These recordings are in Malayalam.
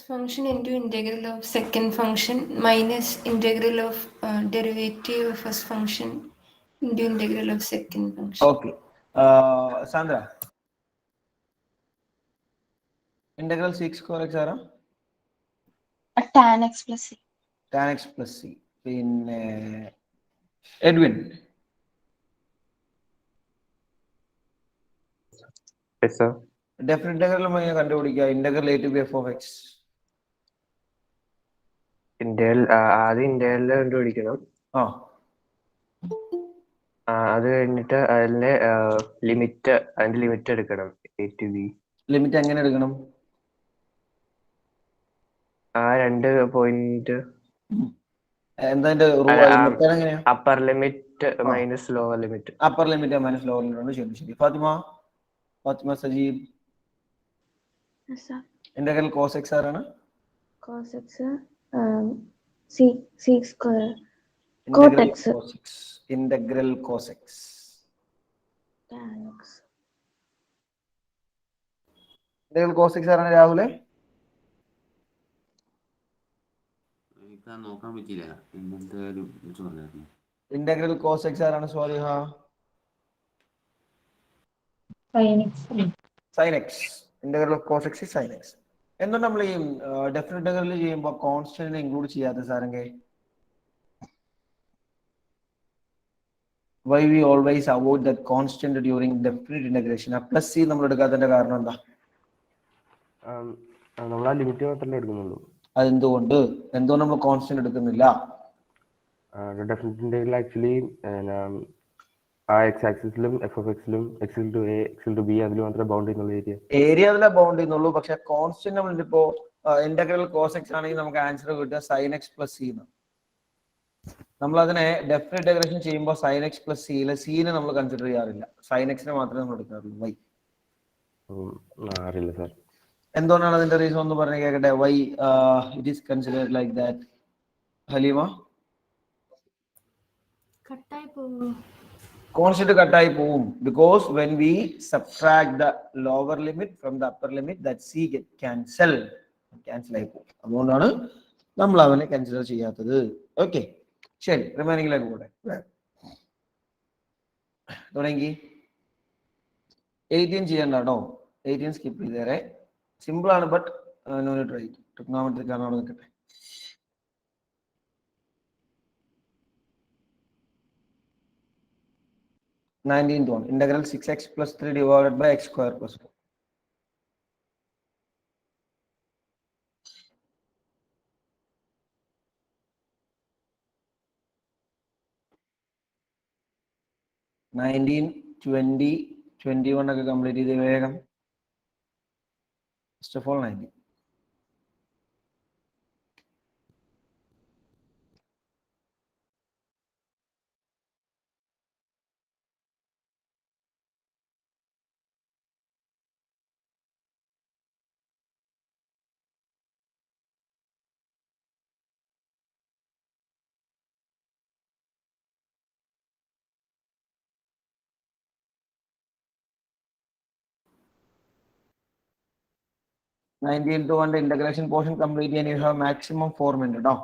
function into integral of second function minus integral of derivative of first function into integral of second function. Okay. Sandra. Integral sec square x ആരാ? tan x plus c. Tan x plus c. പിന്നെ Edwin. Yes, sir. Definite integral എങ്ങനെ കണ്ടുപിടിക്കുക? Integral a to b f of x. ആദ്യം ഇന്റഗ്രൽ കണ്ടുപിടിക്കണം. അത് കഴിഞ്ഞിട്ട് അതിന്റെ ലിമിറ്റ് എടുക്കണം. a to b. ലിമിറ്റ് എങ്ങനെ എടുക്കണം? ആ 2 പോയിന്റ് എന്താ എങ്ങനെയാ? Upper limit minus lower limit. Upper limit minus lower limit. ശരി. Fathima Sajeeb. Yes, sir. Integral cos x ആരാണ്? Cos x c square. Cot x. Integral cos x. Tan x. Integral cos x ആരാണ് രാഹുലെ? നോക്കാൻ പറ്റിയില്ല. ഇന്റഗ്രൽ cos x ആരാണ് Swaliha? sin x. Integral of cos x is sin x. എന്തുകൊണ്ട് നമ്മൾ ഈ ഡെഫിനിറ്റ് ഇന്റഗ്രൽ ചെയ്യുമ്പോൾ കോൺസ്റ്റന്റിനെ ഇൻക്ലൂഡ് ചെയ്യാത്ത സാറെങ്കിൽ? Why we always avoid that constant during definite integration? ആ പ്ലസ് സി നമ്മൾ എടുക്കാത്തതിന്റെ കാരണം എന്താ? നമ്മൾ ആ ലിമിറ്റ് മാത്രമേ എടുക്കുന്നുള്ളൂ. അതെന്തുകൊണ്ട് നമ്മൾ കോൺസ്റ്റന്റ് എടുക്കുന്നില്ല? ഡെഫിനിറ്റ് ഇന്റഗ്രൽ ആക്ച്വലി ആ എക്സ് ആക്സിസിലും എഫ് ഓഫ് എക്സിലും എക്സിൽ ടു എ എക്സിൽ ടു ബി അതിൽ മാത്രമേ ബൗണ്ട് ചെയ്യുന്നുള്ളൂ. ഏരിയ അതിലെ ബൗണ്ട് ചെയ്യുന്നുള്ളൂ. പക്ഷെ കോൺസ്റ്റന്റ് നമ്മൾ ഇപ്പോ ഇന്റഗ്രൽ cos x ആണെങ്കിൽ നമുക്ക് ആൻസർ കിട്ടുക sin x plus c എന്ന്. നമ്മൾ അതിനെ ഡെഫിനിറ്റ് ഇന്റഗ്രേഷൻ ചെയ്യുമ്പോൾ sin x plus c യിലെ c നെ നമ്മൾ കൺസിഡർ ചെയ്യാറില്ല. sin x നെ മാത്രമേ നമ്മൾ എടുക്കാറുള്ളൂ. വൈ? അറിയില്ല സാർ. എന്തുകൊണ്ടാണ് അതിന്റെ റീസൺ ഒന്ന് പറഞ്ഞു കേൾക്കട്ടെ. Why it is considered like that? Haleema. കട്ടായി പോകും. Constant കട്ടായി പോവും. Because when we subtract the lower limit from the upper limit, that c get cancel ആയി പോകും. അതുകൊണ്ടാണ് നമ്മൾ അവനെ കൺസിഡർ ചെയ്യാത്തത്. ഓക്കെ, ശരി. റിമൈനിങ്ങിലേക്ക് പോട്ടെ. തുടങ്ങി 18 ചെയ്യണ്ട കേട്ടോ. 18 സ്കിപ്പ് ചെയ്തേരെ. സിമ്പിൾ ആണ്, ബട്ട് നോ ട്രൈ. ട്രിഗ്നോമെട്രിക് ആണ്. അവിടെ നിൽക്കട്ടെ. 19th one, integral 6x plus 3 divided by x square plus 4. Nineteen, 20, 21 ഒക്കെ കംപ്ലീറ്റ് ചെയ്ത് വേഗം. First of all 19. Into 1 the integration portion complete and you have maximum 4 minutes now.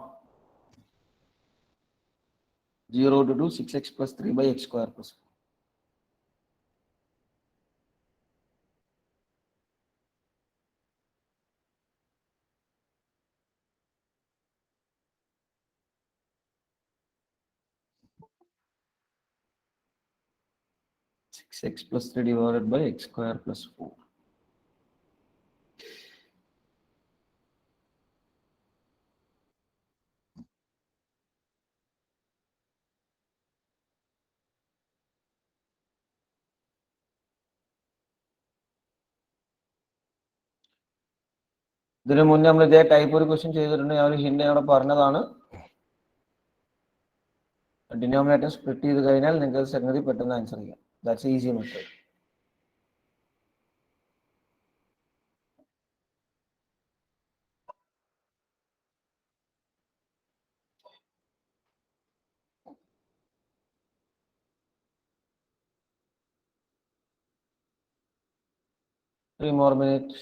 0 to 2 6x plus 3 by x square plus 4. X plus 3 divided by x square plus 4. ഇതിനു മുന്നേ നമ്മൾ ഇതേ ടൈപ്പ് ഒരു ക്വസ്റ്റ്യൻ ചെയ്തിട്ടുണ്ട്. ഞാൻ ഒരു ഹിന്റ് അവിടെ പറഞ്ഞതാണ്. ഡിനോമിനേറ്റർ സ്പ്ലിറ്റ് ചെയ്ത് കഴിഞ്ഞാൽ നിങ്ങൾക്ക് സംഗതി പെട്ടെന്ന് ആൻസർ ചെയ്യാം. That's easy method. Three more minutes.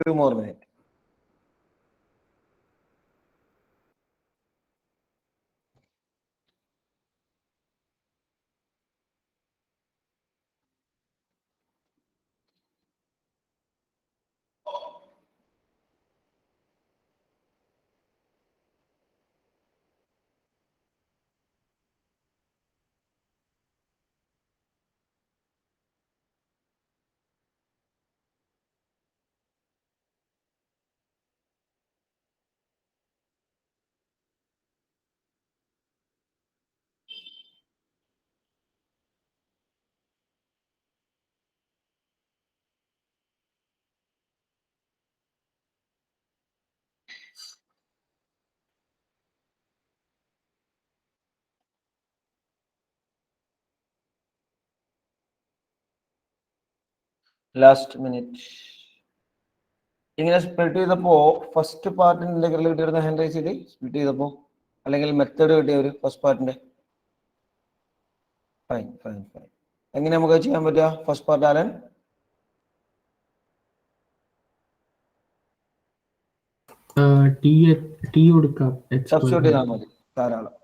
2 more minutes. Last minute. ഇങ്ങനെ സ്പ്ലിറ്റ് ചെയ്തപ്പോൾ ഫസ്റ്റ് പാർട്ടിന് ഇന്റഗ്രൽ കിട്ടിയിരുന്ന ഹാൻഡ് റൈസ് ചെയ്ത് സ്പ്ലിറ്റ് ചെയ്തപ്പോൾ അല്ലെങ്കിൽ മെത്തേഡ് കിട്ടിയവർ ഫസ്റ്റ് പാർട്ടിന്റെ ഫൈൻ ഫൈൻ ഫൈൻ. എങ്ങനെ നമുക്ക് ചെയ്യാൻ പറ്റുക? ഫസ്റ്റ് പാർട്ട് ആലൻ കൊടുക്കാം, സബ്സ്റ്റിറ്റ്യൂട്ട് ചെയ്താൽ മതി, ധാരാളം.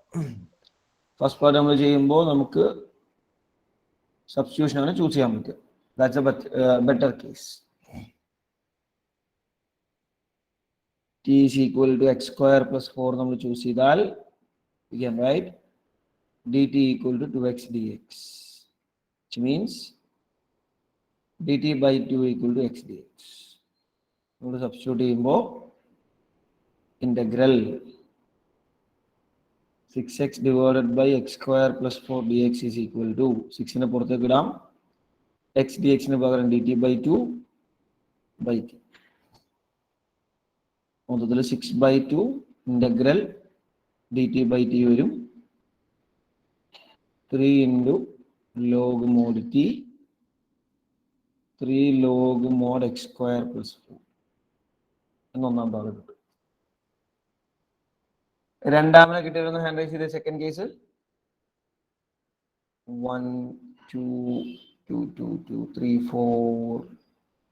ഫസ്റ്റ് പാർട്ട് നമ്മൾ ചെയ്യുമ്പോൾ നമുക്ക് സബ്സ്റ്റിറ്റ്യൂഷൻ ആണ് ചൂസ് ചെയ്യാൻ പറ്റുക. That's A better case. t is equal to x square plus 4 നമ്മൾ ചൂസ് ചെയ്താൽ we can write dt equal to 2x dx, which means dt by 2 equal to x dx. നമ്മൾ സബ്സ്റ്റിറ്റ്യൂട്ട് ചെയ്യുമ്പോൾ integral 6x divided by x square plus 4 dx is equal to 6നെ പുറത്തേക്ക് ഇടാം, x dx ന് പകരം dt by 2 by 2. മൊത്തത്തിൽ 6 by 2 integral dt by t വരും 3 into log mod t 3 log mod x square plus 4 എന്നൊന്നാം ഭാഗം കിട്ടും. രണ്ടാമത് കിട്ടിയിരുന്ന ഹാൻഡ് റൈസ് ചെയ്ത സെക്കൻഡ് കേസ് 1 2 2 2 2 3 4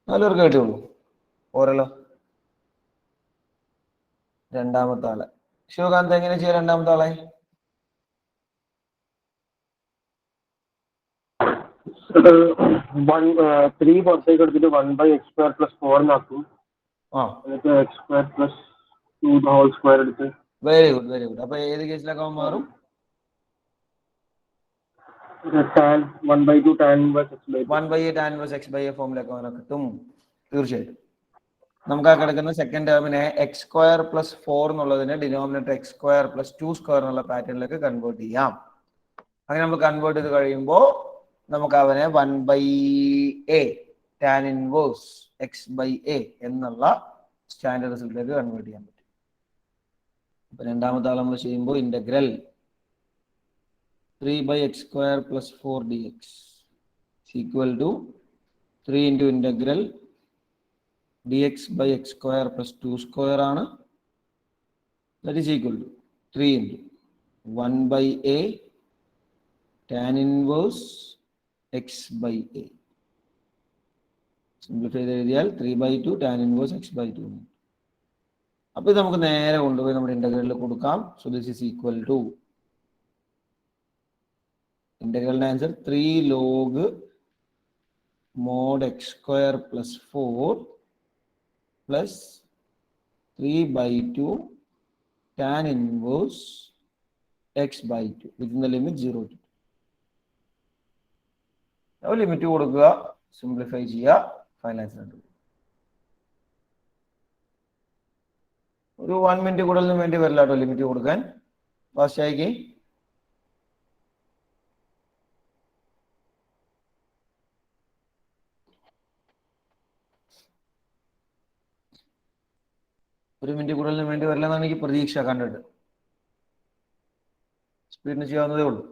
4 പേർക്ക് കിട്ടുള്ളൂ. ഓരല്ലോ രണ്ടാമത്തെ ആളെ. ശിവകാന്ത് എങ്ങനെ ചെയ്യാം രണ്ടാമത്തെ ആളെ? ത്രീ പുറത്തേക്ക് എടുത്തിട്ട് 1/x² + 4 ആക്കും. എന്നിട്ട് x² + 2 the whole square എടുത്ത്. Very good very good. അപ്പൊ ഏത് കേസിലൊക്കെ മാറും? 1/2 tan inverse x/a. 1/a tan inverse x/a ഫോമിലൊക്കെ അവനെ കിട്ടും തീർച്ചയായിട്ടും. നമുക്ക് ആ കിടക്കുന്ന സെക്കൻഡ് ടേമിനെ x² + 4 എന്നുള്ളതിനെ ഡിനോമിനേറ്റർ x² + 2² എന്നുള്ള പാറ്റേണിലേക്ക് കൺവേർട്ട് ചെയ്യാം. അങ്ങനെ നമ്മൾ കൺവേർട്ട് ചെയ്ത് കഴിയുമ്പോൾ നമുക്ക് അവനെ 1/a tan inverse x/a എന്നുള്ള സ്റ്റാൻഡേർഡ് റിസൾട്ടിലേക്ക് കൺവേർട്ട് ചെയ്യാൻ പറ്റും. അപ്പൊ രണ്ടാമത്തെ ആൾ നമ്മൾ ചെയ്യുമ്പോൾ integral 3/x² + 4 dx is equal to 3 into integral dx by x² + 2² ആണ്. That is equal to 3 into 1/a tan inverse x/a. Simplify ചെയ്ത് എഴുതിയാൽ 3/2 tan inverse x/2. അപ്പൊ ഇത് നമുക്ക് നേരെ കൊണ്ടുപോയി നമ്മുടെ ഇന്റഗ്രലിൽ കൊടുക്കാം. So this is equal to ഇന്റഗ്രലിന്റെ answer 3 log mod x² + 4 plus 3/2 tan inverse x/2 within the limit 0 to 2. അപ്പോൾ ലിമിറ്റ് കൊടുക്കുക, സിംപ്ലിഫൈ ചെയ്യുക, ഫൈനൽ ആൻസർ ഉണ്ട്. ഒരു 1 മിനിറ്റ് കൂടുതലൊന്നും വേണ്ടി വരില്ല കേട്ടോ ലിമിറ്റ് കൊടുക്കാൻ. ഫാസ്റ്റ് ആയിക്കേ. ഒരു മിനിറ്റ് കൂടുതലിന് വേണ്ടി വരില്ല എന്നാണ് എനിക്ക് പ്രതീക്ഷ കണ്ടിട്ട്. സ്പീഡിന് ചെയ്യാവുന്നതേ ഉള്ളൂ.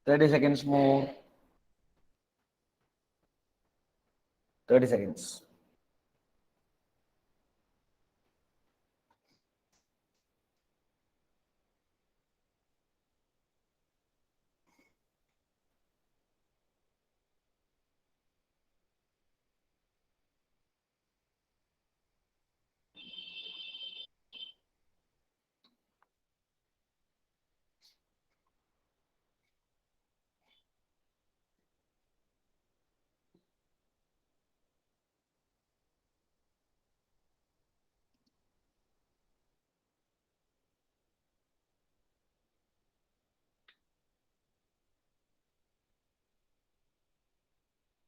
30 seconds more. 30 seconds.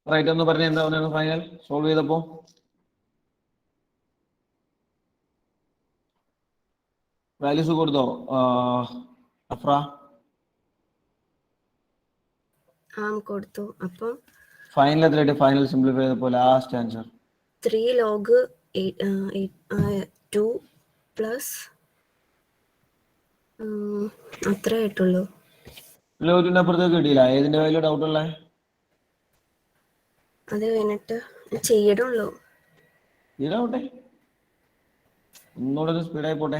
റൈറ്റ് ഒന്ന് പറഞ്ഞ എന്താ പറയുന്നത് ഫൈനൽ സോൾവ് ചെയ്തപ്പോ? വാല്യൂസ് കൊടുത്തോ അഫ്ര? കൊടുത്തു. അപ്പം ഫൈനൽ എത്രയായിട്ട് ഫൈനൽ സിംപ്ലിഫൈ ചെയ്തപ്പോ ലാസ്റ്റ് ആൻസർ 3 log 2 പ്ലസ് അത്രേ ആയിട്ടുള്ളൂ. ലോകിന്റെ അപ്പുറത്തേക്ക് കിട്ടിയില്ല. ഏതിന്റെ വാല്യൂ ഡൗട്ട് ഉള്ളേ? അത് കഴിഞ്ഞിട്ട് ചെയ്യണുള്ളൂ. ഇതാവട്ടെ, ഒന്നുകൂടെ സ്പീഡായി പോട്ടെ.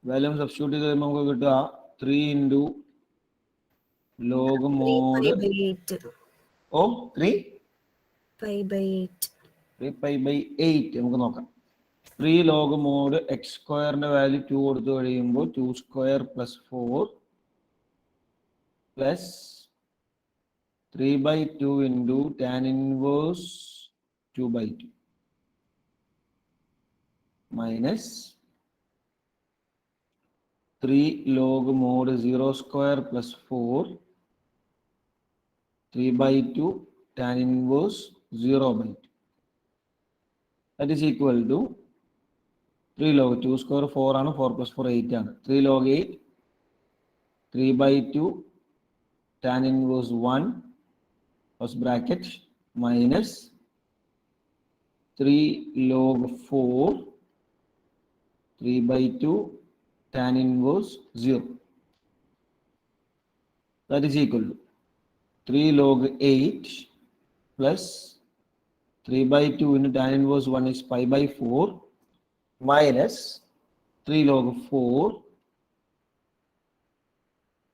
വാല്യൂ സബ്സ്റ്റിറ്റ്യൂട്ട് ചെയ്ത് കഴിയുമ്പോൾ നമുക്ക് കിട്ടുക 3 into log mod 3π/8. ഓ 3 π/8. 3π/8 നമുക്ക് നോക്കാം. 3 log mod x സ്ക്വയറിന്റെ വാല്യൂ 2 കൊടുത്തു കഴിയുമ്പോൾ 2 square plus 4 plus 3/2 into tan inverse 2/2 minus 3 log mod 0 square plus 4 3/2 tan inverse 0/2. That is equal to 3 log 2 square 4 ആണ്, 4 plus 4 8 ആണ്. 3 log 8 3/2 tan inverse 1 plus bracket minus 3 log 4 3/2 tan inverse 0. That is equal to 3 log 8 plus 3/2 into tan inverse 1 is pi/4 minus 3 log 4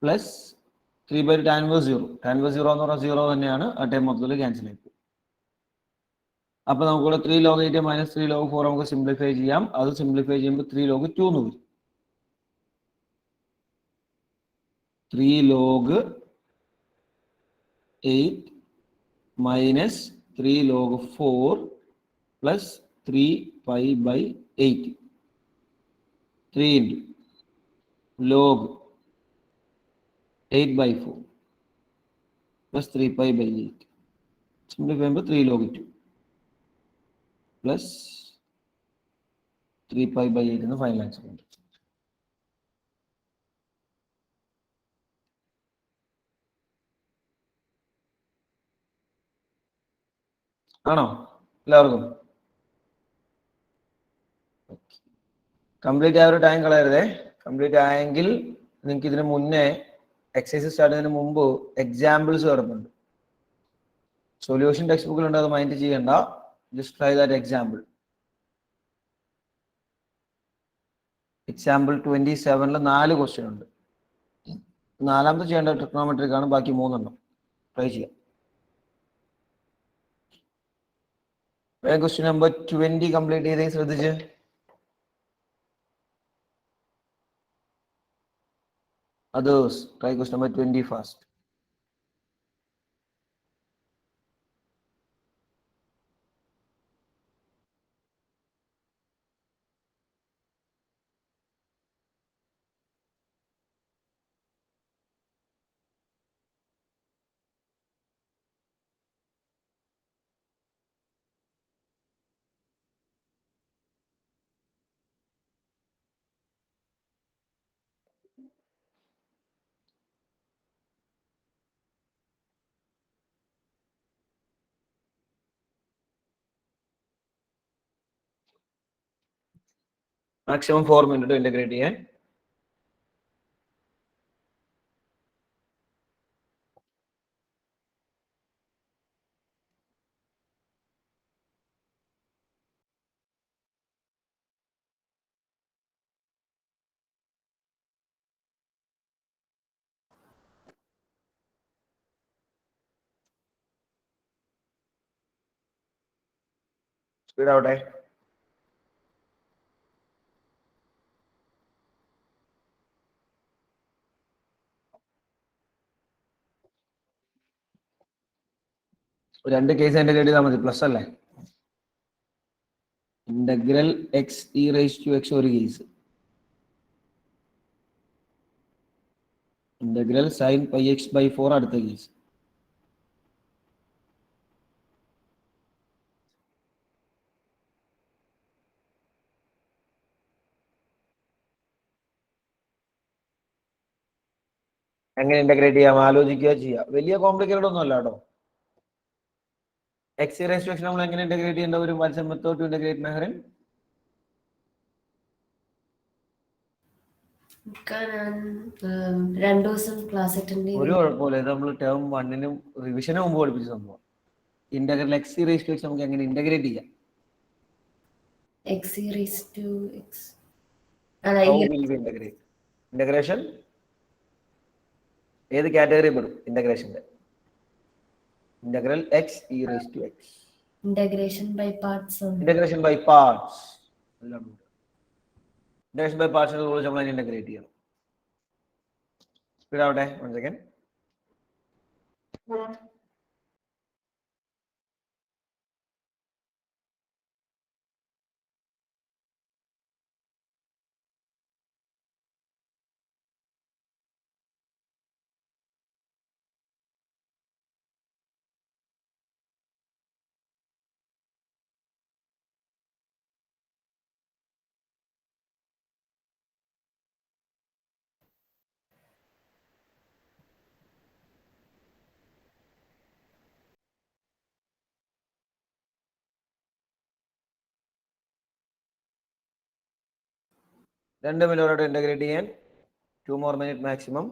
plus 3/2 tan inverse 0. Tan inverse 0 എന്ന് പറഞ്ഞാൽ 0 തന്നെയാണ്. ആ ടൈം മൊത്തത്തിൽ ക്യാൻസൽ ആയി. അപ്പൊ നമുക്കിവിടെ 3 log 8 മൈനസ് 3 log 4 നമുക്ക് സിംപ്ലിഫൈ ചെയ്യാം. അത് സിംപ്ലിഫൈ ചെയ്യുമ്പോൾ 3 log 2 എന്ന് വരും. 3 log 8 minus 3 log 4 plus 3π/8. 3 into log 8/4 plus 3π/8. Simplify ചെയ്യുമ്പോൾ 3 log 2 plus 3π/8 എന്ന് ഫൈനൽ ആൻസർ ഉണ്ട്. ആണോ എല്ലാവർക്കും? കംപ്ലീറ്റ് ആയ ഒരു ടൈം കളയരുതേ. കംപ്ലീറ്റ് ആയെങ്കിൽ നിങ്ങൾക്ക് ഇതിന് മുന്നേ എക്സസൈസ് സ്റ്റാർട്ട് ചെയ്യുന്നതിന് മുമ്പ് എക്സാമ്പിൾസ് കിടപ്പുണ്ട്. സൊല്യൂഷൻ ടെക്സ്റ്റ് ബുക്കിലുണ്ട്, അത് മൈൻഡ് ചെയ്യണ്ട. Just try that example. Example 27 4 question ഉണ്ട്. നാലാമത്തെ ചെയ്യേണ്ട ട്രിഗ്നോമെട്രിക് ആണ്, ബാക്കി 3 എണ്ണം ട്രൈ ചെയ്യാം. ക്വസ്റ്റ്യൻ നമ്പർ 20 കംപ്ലീറ്റ് ചെയ്തേ ശ്രദ്ധിച്ച്. Others, try question number 20 first. Maximum 4 minutes to integrate here. Speed ആവട്ടെ. രണ്ട് കേസ് ഇന്റഗ്രേറ്റ് ചെയ്താൽ മതി, പ്ലസ് അല്ലേ. Integral x e raise to x ഒരു case, integral sine pi x by 4 അടുത്ത കേസ്. എങ്ങനെ ഇന്റഗ്രേറ്റ് ചെയ്യാം ആലോചിക്കുക ചെയ്യാം. വലിയ കോംപ്ലിക്കേറ്റഡ് ഒന്നും അല്ല കേട്ടോ. എക്സ് റേസ് ടു എക്സ് നമ്മൾ എങ്ങനെ ഇന്റഗ്രേറ്റ് ചെയ്യേണ്ട ഒരു മെത്തേഡ് ടു ഇന്റഗ്രേറ്റ് മെഹറിൻ? രണ്ടു ദിവസം ക്ലാസ് അറ്റൻഡ് ഒരു കുഴപ്പമില്ല, ഇത് നമ്മൾ ടേം 1 റിവിഷന് മുമ്പ് പഠിപ്പിച്ച സംഭവം. Integral x raise to x നമുക്ക് എങ്ങനെ ഇന്റഗ്രേറ്റ് ചെയ്യാം? X raise to x integration ഏത് കാറ്റഗറി പെടും? ഇന്റഗ്രേഷന്റെ integral x e raise to x. Integration by parts. Integration by parts. Integration by parts നമ്മൾ ഇന്റഗ്രേറ്റ് ചെയ്യണം. സ്പീഡ് ആവട്ടെ, 1 സെക്കൻഡ്. രണ്ട് മിനിറ്റോടെ ഇന്റഗ്രേറ്റ് ചെയ്യാൻ 2 more minutes maximum.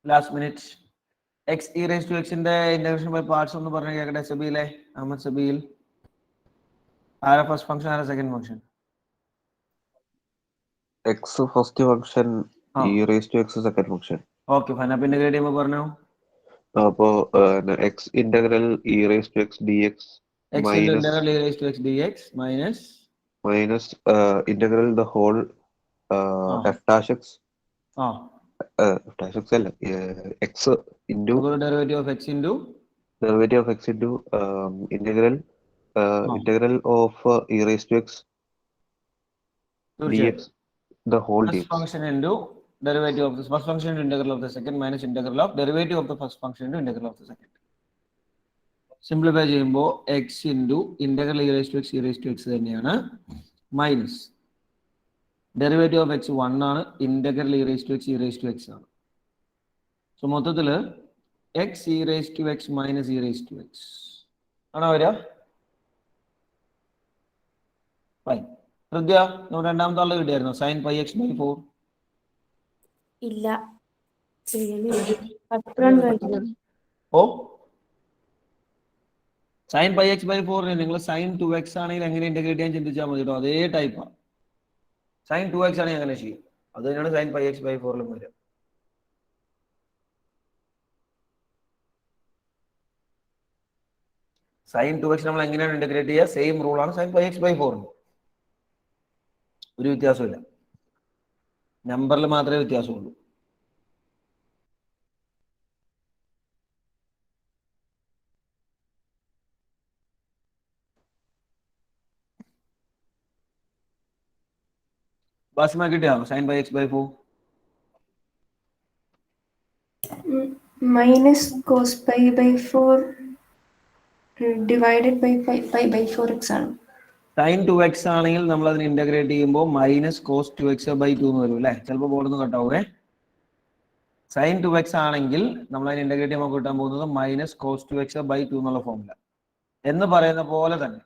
Last minute. X e raise to എക്സിന്റെ ഇന്റഗ്രേഷൻ ബൈ പാർട്സ് ഒന്ന് പറഞ്ഞു കേൾക്കട്ടെ. സബീലെ, അഹമ്മദ് സബീൽ. ആരാ ഫസ്റ്റ് ഫംഗ്ഷൻ, ആരാ second function? X first function, e raise to x second function. Okay fine. അപ്പൊ ഇന്റഗ്രേറ്റ് ചെയ്യുമ്പോൾ പറഞ്ഞു അപ്പോ x integral e raise to x d x integral e raise to x d x minus integral the whole f dash x അല്ല x into derivative of X into integral of e raise to x d x the whole first function into derivative of the first function into integral of the second minus integral of derivative of the first function into integral of the second. Simplify ചെയ്യുമ്പോൾ x into integral e raised to x തന്നെയാണ്, മൈനസ് ഡെറിവേറ്റീവ് ഓഫ് x 1 ആണ്, integral e raised to x ആണ്. സോ മൊത്തത്തിൽ x e raised to x minus e raised to x ആണോ വരിക? ഫൈൻ. ഹൃദയ, നമ്മുടെ രണ്ടാമത്തെ ആളെ കിട്ടിയായിരുന്നു സൈൻ പൈ എക്സ് ബൈ 4. ഇല്ല, ഓ സൈൻ പൈ എക്സ് ബൈ 4 നിങ്ങൾ സൈൻ 2x ആണെങ്കിൽ എങ്ങനെ ഇന്റഗ്രേറ്റ് ചെയ്യാൻ ചിന്തിച്ചാൽ മതി കേട്ടോ. അതേ ടൈപ്പാണ്. സൈൻ 2x ആണെങ്കിൽ അങ്ങനെ ചെയ്യും. അത് തന്നെയാണ് സൈൻ പൈ എക്സ് ബൈ 4 വരിക. സൈൻ 2x നമ്മൾ എങ്ങനെയാണ് ഇന്റഗ്രേറ്റ് ചെയ്യുക? സെയിം റൂളാണ് സൈൻ പൈ എക്സ് ബൈ 4. ഒരു വ്യത്യാസമില്ല, നമ്പറിൽ മാത്രമേ വ്യത്യാസമുള്ളൂ. ബാസിമ കിട്ടിയാണോ sine by x by 4? Minus cos pi by 4 divided by pi by 4x ആണ്. sin 2x ആണെങ്കിൽ നമ്മൾ അതിനെ ഇന്റഗ്രേറ്റ് ചെയ്യുമ്പോൾ മൈനസ് കോസ് 2x ബൈ 2 എന്ന് വരും അല്ലേ? ചിലപ്പോൾ ബോർഡിൽ നിന്ന് കട്ടാവേ. sin 2x ആണെങ്കിൽ നമ്മൾ അതിനെ ഇന്റഗ്രേറ്റ് ചെയ്യുമ്പോൾ കിട്ടാൻ പോകുന്നത് മൈനസ് കോസ് 2x ബൈ 2 എന്നുള്ള ഫോമുല എന്ന് പറയുന്ന പോലെ തന്നെ.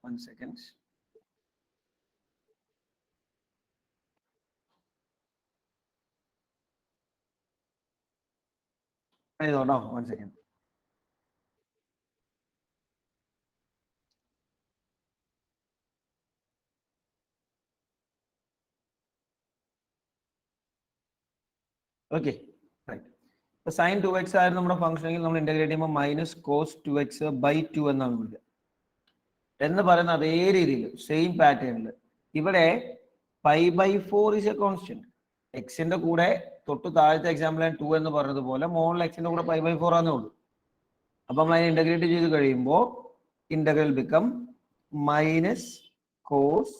1 സെക്കൻഡ്. എഴുതോട്ടോ, 1 second. Okay, right. Sine 2x ആയിരുന്നു നമ്മുടെ ഫംഗ്ഷനെങ്കിൽ നമ്മൾ ഇന്റഗ്രേറ്റ് ചെയ്യുമ്പോൾ മൈനസ് കോസ് 2x ബൈ 2 എന്നാണ് വിളിക്കുക. എന്ന് പറയുന്ന അതേ രീതിയിൽ സെയിം പാറ്റേണിൽ ഇവിടെ pi by 4 is a constant. എക്സിന്റെ കൂടെ തൊട്ട് താഴത്തെ എക്സാമ്പിൾ 2 എന്ന് പറഞ്ഞതുപോലെ മോളിൽ എക്സിന്റെ കൂടെ പൈ ബൈ 4 ആണെന്നേ ഉള്ളൂ. അപ്പൊ നമ്മൾ അതിനെ ഇന്റഗ്രേറ്റ് ചെയ്ത് കഴിയുമ്പോൾ integral become minus cos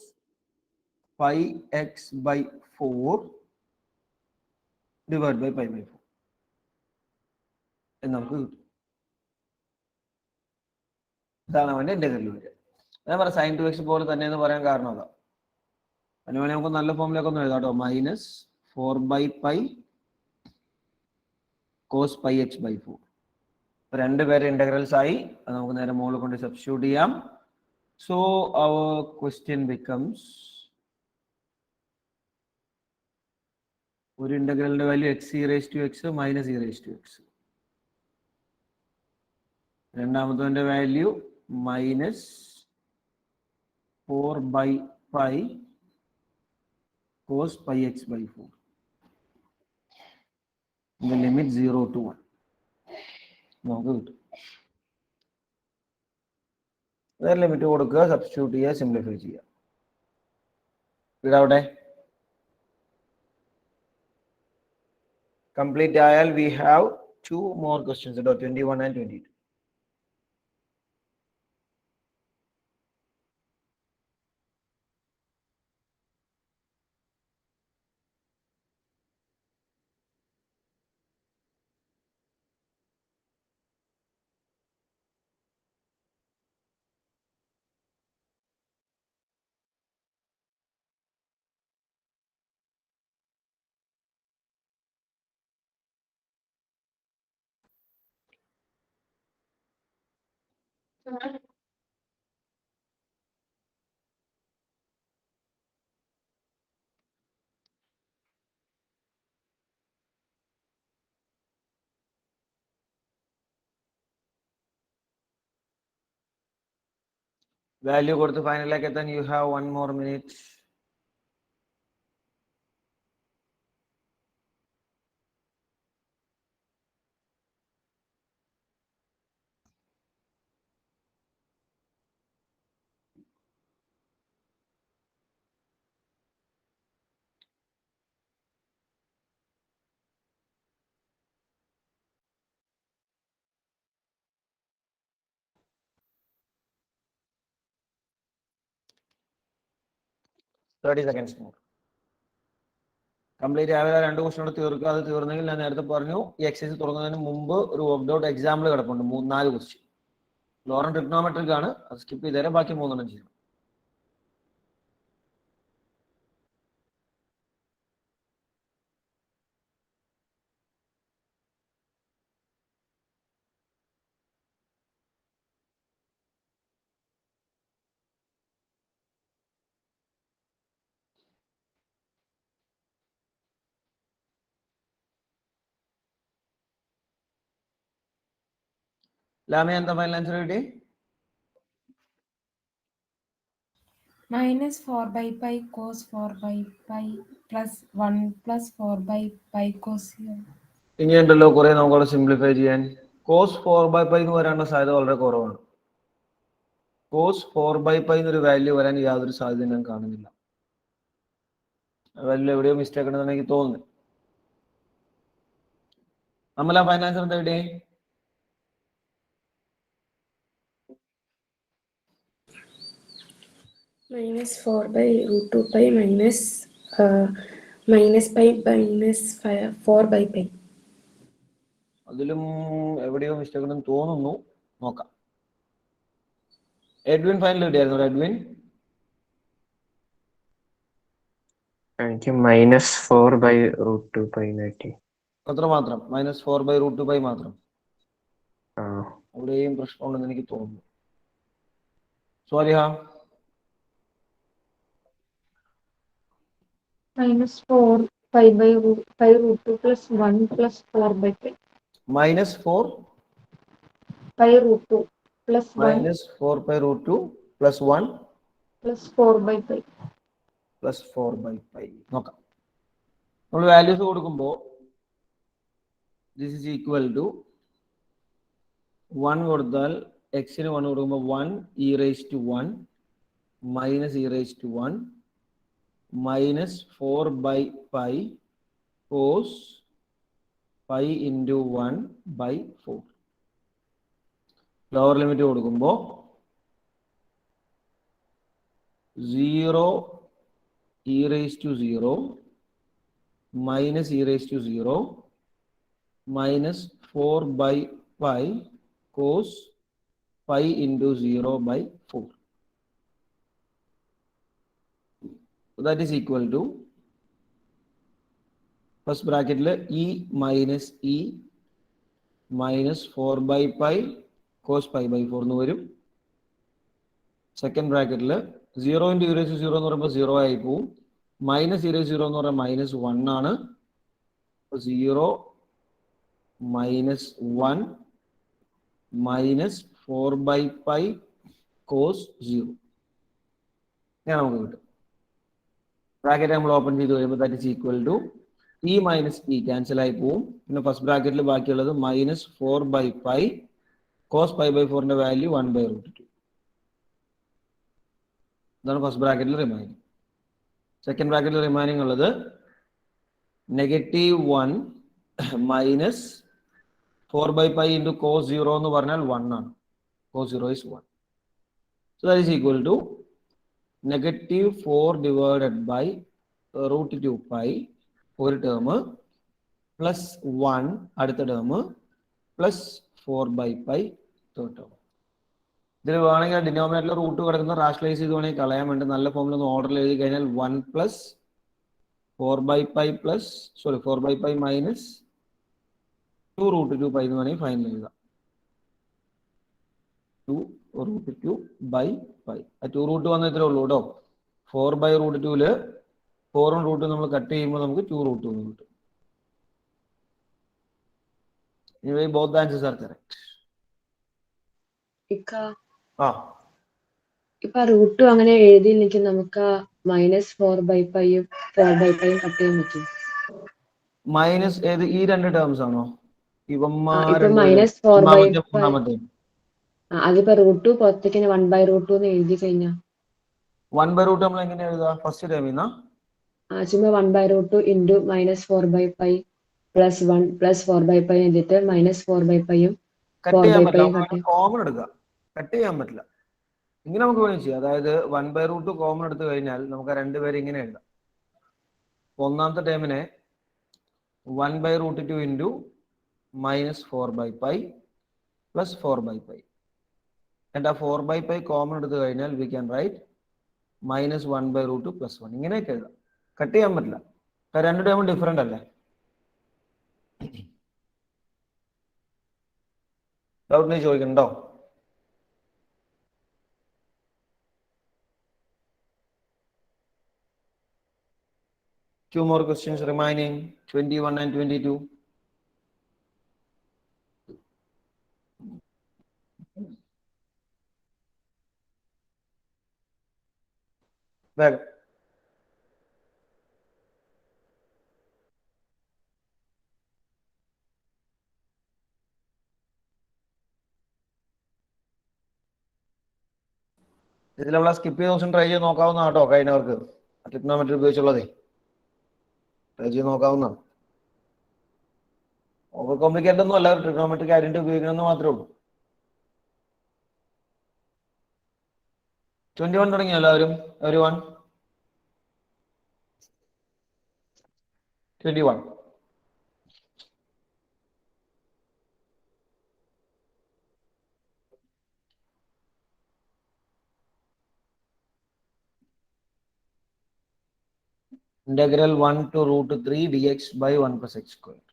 pi x by 4 divide by pi by 4 എന്ന് നമുക്ക് കിട്ടും. ഇതാണ് അവന്റെ ഇന്റഗ്രൽ വരിക. ഞാൻ പറയാം സൈൻ 2x പോലെ തന്നെ എന്ന് പറയാൻ കാരണം അതാ. അതിന് വേണമെങ്കിൽ നമുക്ക് നല്ല ഫോമിലേക്ക് ഒന്ന് എഴുതാം കേട്ടോ. Minus 4 by pi cos pi x by 4. രണ്ടുപേരെ ഇന്റഗ്രൽസ് ആയി. അത് നമുക്ക് നേരെ മുകളിൽ കൊണ്ട് സബ്സ്റ്റിറ്റ്യൂട്ട് ചെയ്യാം. സോ അവർ ക്വസ്റ്റ്യൻ ബിക്കംസ്, ഒരു ഇന്റഗ്രലിന്റെ value x e raise to x minus e raise to x. രണ്ടാമത്തെ value minus 4 by pi cos pi x by 4. The limit 0 to 1. നമുക്ക് കിട്ടും. വേറെ ലിമിറ്റ് കൊടുക്കുക, സബ്സ്റ്റിറ്റ്യൂട്ട് ചെയ്യുക, സിംപ്ലിഫൈ ചെയ്യുക. ഇതവിടെ കംപ്ലീറ്റ് ആയാൽ we have 2 more questions, 21 and 22. Value കൊടുത്ത് ഫൈനലിലേക്ക് എത്താൻ you have 1 more minute. Thirty seconds more. Complete ആയ 2 ക്വസ്റ്റ്യൻ തീർക്കുക. അത് തീർന്നെങ്കിൽ ഞാൻ നേരത്തെ പറഞ്ഞു ഈ എക്സസൈസ് തുടങ്ങുന്നതിന് മുമ്പ് ഒരു വർക്ക്ഡ് ഔട്ട് എക്സാമ്പിൾ കിടപ്പുണ്ട്. 4 ക്വസ്റ്റ്യൻ. ലോറൻ ട്രിഗ്നോമെട്രിക് ആണ്. അത് സ്കിപ്പ് ചെയ്തേരെ, ബാക്കി 3 ചെയ്യണം. ലാമി എന്താ ഫൈനൽ ആൻസർ കിട്ടി? minus 4 by pi cos 4 by pi plus 1 plus 4 by pi cos. ഇനി ഉണ്ടല്ലോ കുറെ നമുക്കവിടെ സിംപ്ലിഫൈ ചെയ്യാൻ. കോസ് 4 ബൈ പൈ എന്ന് വരാനുള്ള സാധ്യത വളരെ കുറവാണ്. കോസ് 4 ബൈ പൈ എന്നൊരു വാല്യൂ വരാൻ യാതൊരു സാധ്യത ഞാൻ കാണുന്നില്ല. വാല്യൂ എവിടെയോ മിസ്റ്റേക്ക് ഉണ്ടെന്ന് എനിക്ക് തോന്നുന്നു. നമ്മളാ ഫൈനൽ ആൻസർ എന്താ എവിടെ? minus 4 by root 2 pi minus pi minus 4 by pi. അതിലും എവിടെയോ മിസ്റ്റേക്ക് ഉണ്ടെന്ന് തോന്നുന്നു. നോക്കാം. എഡ്വിൻ ഫൈനൽ കിട്ടിയായിരുന്നു എഡ്വിൻ? എനിക്ക് -4/√2π കിട്ടി. അത്ര മാത്രം? -4/√2π മാത്രം? ആ, അവിടെയും പ്രശ്നമുണ്ടെന്ന് എനിക്ക് തോന്നുന്നു. Swaliha? -4π/√2 plus 1 plus 4/5. -4 π√2 plus 1 -4π√2 plus 1 plus 4/5. plus 4/5. നോക്കാം. നമ്മൾ വാല്യൂസ് കൊടുക്കുമ്പോൾ ദിസ് ഈസ് ഈക്വൽ ടു 1 കൊടുത്താൽ എക്സിന് 1 കൊടുക്കുമ്പോൾ 1 e⁻1 minus e⁻1 minus 4/π cos pi into 1/4. Lower limit കൊടുക്കുമ്പോൾ 0 e⁻0 minus e⁻0 minus 4/π cos pi into 0/4. So that is equal to first bracket e minus e minus 4/π cos pi/4 എന്ന് വരും. സെക്കൻഡ് ബ്രാക്കറ്റിൽ 0 into e⁻0 എന്ന് പറയുമ്പോൾ 0 ആയി പോവും. മൈനസ് e⁻0 എന്ന് പറഞ്ഞാൽ -1 ആണ്. 0 minus 1 minus 4/π cos 0 ഇങ്ങനെ നമുക്ക് കിട്ടും. ബ്രാക്കറ്റ് നമ്മൾ ഓപ്പൺ ചെയ്ത് കഴിയുമ്പോൾ that is equal to e minus e cancel ആയി പോവും. പിന്നെ ഫസ്റ്റ് ബ്രാക്കറ്റിൽ ബാക്കിയുള്ളത് -4/π cos pi/4ന്റെ വാല്യൂ 1/√2. ഇതാണ് ഫസ്റ്റ് ബ്രാക്കറ്റിൽ റിമൈനിങ്. സെക്കൻഡ് ബ്രാക്കറ്റിൽ റിമൈനിങ് ഉള്ളത് -1 മൈനസ് 4/π into cos 0 എന്ന് പറഞ്ഞാൽ 1 ആണ്. cos 0 is 1. So that is equal to -4 divided by √2π ഒരു ടേം പ്ലസ് 1 അടുത്ത ടേം പ്ലസ് 4/π തേർഡ് ടേം. ഇതിൽ വേണമെങ്കിൽ ഡിനോമിനേറ്ററിൽ റൂട്ട് കിടക്കുന്ന റാഷണലൈസ് ചെയ്ത് വേണമെങ്കിൽ കളയാൻ വേണ്ടി നല്ല ഫോമിൽ ഒന്ന് ഓർഡറിൽ എഴുതി കഴിഞ്ഞാൽ 1 പ്ലസ് 4/π പ്ലസ് 4/π മൈനസ് 2√2π എന്ന് വേണമെങ്കിൽ ഫൈനൽ എഴുതാം. 2√2/π. ആ 2√2 വന്ന ഇത്രേ ഉള്ളൂ കേട്ടോ. 4/√2 4ഉം റൂട്ടും നമ്മൾ കട്ട് ചെയ്യുമ്പോൾ നമുക്ക് 2√2 എന്ന് കിട്ടും. Anyway, both the answers are correct. ആ ഇപ്പൊ √2 അങ്ങനെ എഴുതിയില്ലെങ്കിൽ നമുക്ക് -4/πയും 4/πയും കട്ട് ചെയ്യാൻ പറ്റും. മൈനസ് ഏത് ഈ രണ്ട് ടേംസ് ആണോ? ഇപ്പൊ -4/π അതിപ്പോ √2 പുറത്തേക്ക് 1/√2 എന്ന് എഴുതി കഴിഞ്ഞാൽ 1/√2 നമ്മൾ എങ്ങനെ എഴുതാ? ഫസ്റ്റ് ടേമിൽ ചുമ്മാ 1/√2 into -4/π പ്ലസ് 1 പ്ലസ് 4/π എഴുതിയിട്ട് -4/πയും കട്ട് ചെയ്യാൻ 4/πയും പറ്റില്ല. കോമൺ എടുക്കുക. കട്ട് ചെയ്യാൻ പറ്റില്ല. ഇങ്ങനെ നമുക്ക് വേണമെങ്കിൽ ചെയ്യാം. അതായത് 1/√2 കോമൺ എടുത്തു കഴിഞ്ഞാൽ നമുക്ക് രണ്ടുപേരെ ഇങ്ങനെ എഴുതാം. ഒന്നാമത്തെ ടേമിനെ 1/√2 into -4/π പ്ലസ് 4/π. എന്നിട്ട് ആ 4/π കോമൺ എടുത്തു കഴിഞ്ഞാൽ വി ക്യാൻ റൈറ്റ് -1/√2 പ്ലസ് 1. ഇങ്ങനെയൊക്കെ എഴുതാം. കട്ട് ചെയ്യാൻ പറ്റില്ല. രണ്ട് ടേമും ഡിഫറെന്റ് അല്ലേ? ഡൗട്ട് നീ ചോദിക്കണ്ടോ? Two more questions remaining, 21 and 22. വേഗം. ഇതിൽ നമ്മളെ സ്കിപ്പ് ചെയ്ത ദിവസം ട്രൈ ചെയ്ത് നോക്കാവുന്ന കേട്ടോ. കഴിഞ്ഞവർക്ക് ട്രിഗ്നോമെട്രി ഉപയോഗിച്ചുള്ളതേ ട്രൈ ചെയ്ത് നോക്കാവുന്നതാണ്. ഓവർ കോംപ്ലിക്കേറ്റഡ് ഒന്നും അല്ല. ട്രിഗ്നോമെട്രിക് ഐഡന്റിറ്റി ഉപയോഗിക്കണമെന്ന് മാത്രമേ ഉള്ളൂ. 21 തുടങ്ങിയോ എല്ലാവരും? everyone 21. Integral 1 to root 3 dx by 1 plus x squared.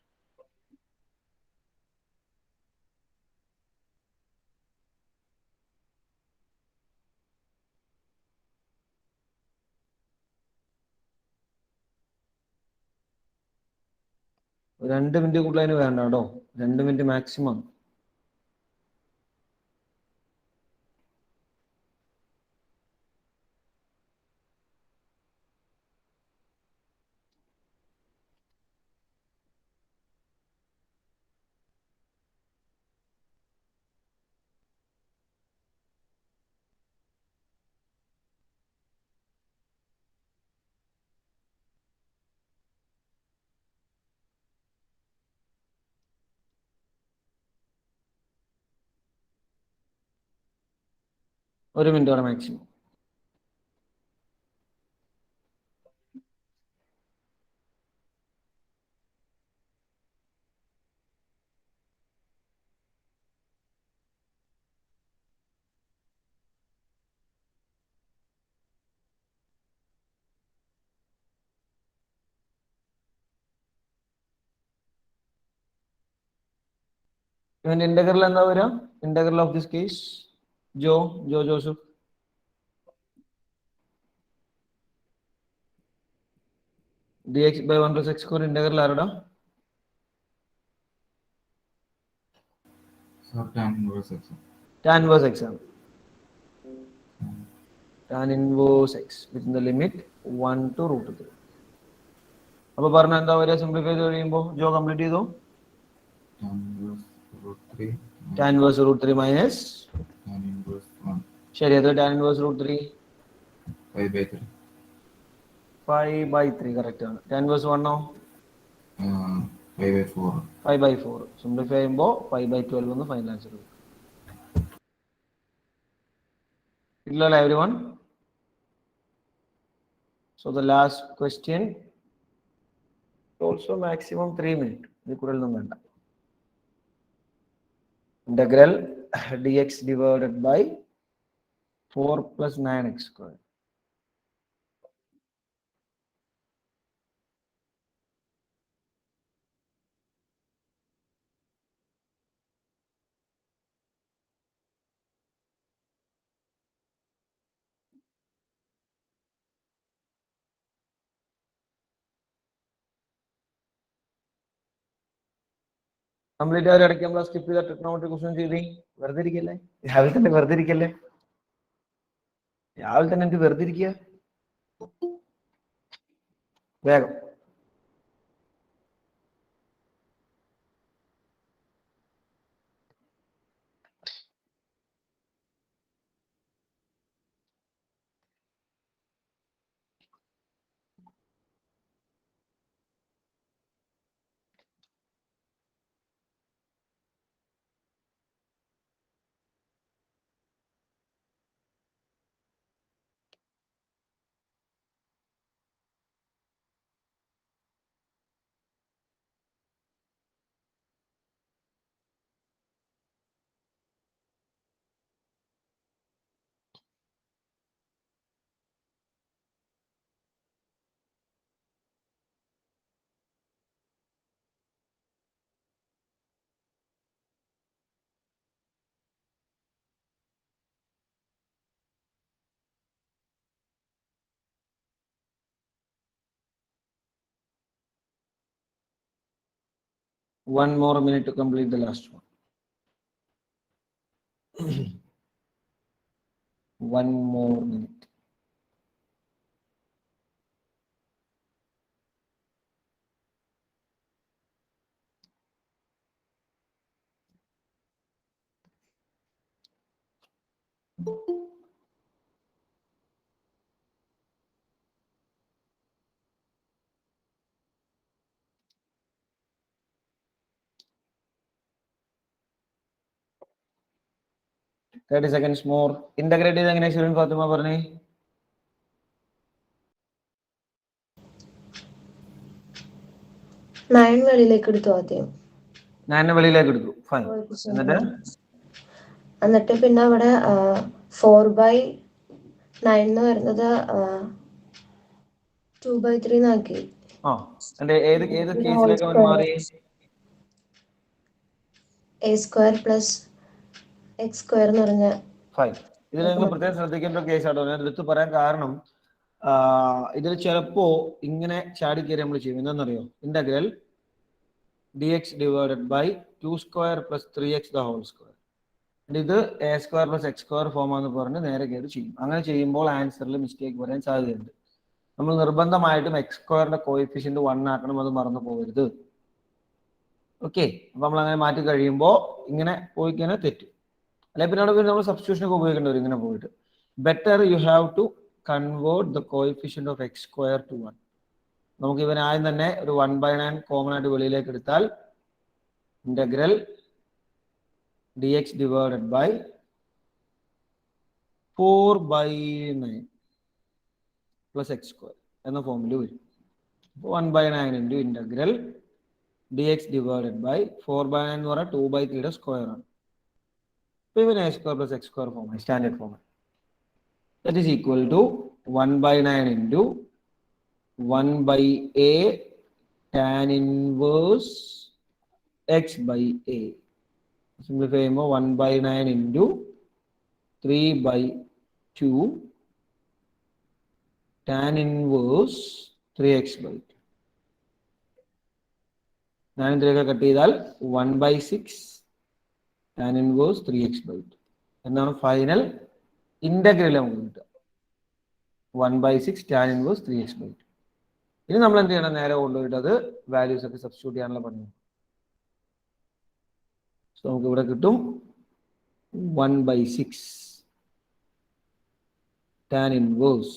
രണ്ട് മിനിറ്റ് കൂടുതൽ അതിന് വേണ്ട കേട്ടോ, 2 മിനിറ്റ് മാക്സിമം. ഒരു മിനിറ്റ് വരെ മാക്സിമം. ഇവന്റെ ഇന്റഗ്രൽ എന്താ വരിക? Integral of this case Joseph. dx by 1 plus x square integral ആരുടെ? tan inverse x ആണ്. tan inverse x within the limit 1 to root 3. അപ്പൊ പറഞ്ഞ എന്താ വരിക? സിംപ്ലിഫൈ ചെയ്ത് കഴിയുമ്പോൾ ജോ കംപ്ലീറ്റ് ചെയ്തു. tan inverse root 3 minus tan inverse 1. ശരി, അത് tan inverse root 3 5 by 3 correct ആണ്. tan inverse 1 ഓ 5 by 4. സിംപ്ലിഫൈ ചെയ്യുമ്പോൾ 5 by 12 എന്ന് ഫൈനൽ ആൻസർ കിട്ടും. ഇല്ലല്ലോ everyone? So the last question also maximum 3 minutes. ഇത് കൂടുതലൊന്നും വേണ്ട. Integral dx divided by 4 plus 9x squared. Complete ആരും ഇടയ്ക്ക് നമ്മൾ സ്കിപ്പ് ചെയ്ത ട്രിഗ്നോമെട്രി ക്വസ്റ്റ്യൻ ചെയ്തേ. വെറുതെ ഇരിക്കല്ലേ രാവിലെ തന്നെ, വെറുതെ ഇരിക്കല്ലേ രാവിലെ തന്നെ. എനിക്ക് വെറുതെ ഇരിക്കുക വേഗം. One more minute to complete the last one. One more minute. Thirty seconds more. Integrate ചെയ്ത് എങ്ങനെ ഷിറിൻ ഫാത്തിമ പറഞ്ഞേ? വെളിയിലേക്ക് എടുത്തു ആദ്യം. 9 വെളിയിലേക്ക് എടുത്തു. ഫൈൻ. എന്നിട്ട് പിന്നെ അവിടെ 4/9 എന്ന് വരുന്നത് 2/3 ആക്കി. ആ എന്റെ ഏത് കേസിലേക്ക് അവൻ മാറി? a² പ്ലസ് x² എന്ന് പറഞ്ഞ ഫൈൻ. ഇതിൽ നിങ്ങൾ പ്രത്യേകം ശ്രദ്ധിക്കേണ്ട ഒരു കേസാട്ടോ ഞാൻ എടുത്ത് പറയാൻ കാരണം, ഇതിൽ ചിലപ്പോ ഇങ്ങനെ ചാടി കയറി നമ്മൾ ചെയ്യും. എന്താണെന്നറിയോ? Integral dx divided by 2² plus 3x the whole square. ഇത് a² പ്ലസ് x² ഫോം ആണെന്ന് പറഞ്ഞ് നേരെ കയറി ചെയ്യും. അങ്ങനെ ചെയ്യുമ്പോൾ ആൻസറിൽ മിസ്റ്റേക്ക് വരാൻ സാധ്യതയുണ്ട്. നമ്മൾ നിർബന്ധമായിട്ടും x² കോഎഫിഷ്യന്റ് 1 ആക്കണം, അത് മറന്നു പോകരുത്. ഓക്കെ, അപ്പൊ നമ്മൾ അങ്ങനെ മാറ്റി കഴിയുമ്പോൾ ഇങ്ങനെ പോയി കഴിഞ്ഞാൽ തെറ്റും. അല്ലെ പിന്നെ അവിടെ നമ്മൾ സബ്സ്റ്റിറ്റ്യൂഷൻ ഒക്കെ ഉപയോഗിക്കേണ്ടി വരും. ഇങ്ങനെ പോയിട്ട് better you have to convert the coefficient of x² to 1. നമുക്ക് ഇവൻ ആദ്യം തന്നെ ഒരു 1/9 കോമൺ ആയിട്ട് വെളിയിലേക്ക് എടുത്താൽ integral dx divided by 4/9 plus x² എന്ന ഫോമിൽ വരും. 1/9 into integral dx divided by 4/9 എന്ന് പറഞ്ഞാൽ 2/3 സ്ക്വയർ ആണ്. Even a² plus x² form, standard form. That is equal to 1/9 into 1/a tan inverse x by a. Simplify 1/9 into 3/2 tan inverse 3x by 2. 9 3 cut ചെയ്താൽ 1/6 tan inverse 3x by 2 എന്നാണ് ഫൈനൽ ഇന്റഗ്രൽ നമുക്ക് കിട്ടുക. 1/6 tan inverse 3x by 2. ഇനി നമ്മൾ എന്ത് ചെയ്യണം? നേരെ കൊണ്ടുപോയിട്ട് അത് വാല്യൂസ് ഒക്കെ സബ്സ്റ്റിറ്റ്യൂട്ട് ചെയ്യാനുള്ള പണി. സോ നമുക്ക് ഇവിടെ കിട്ടും 1/6 tan inverse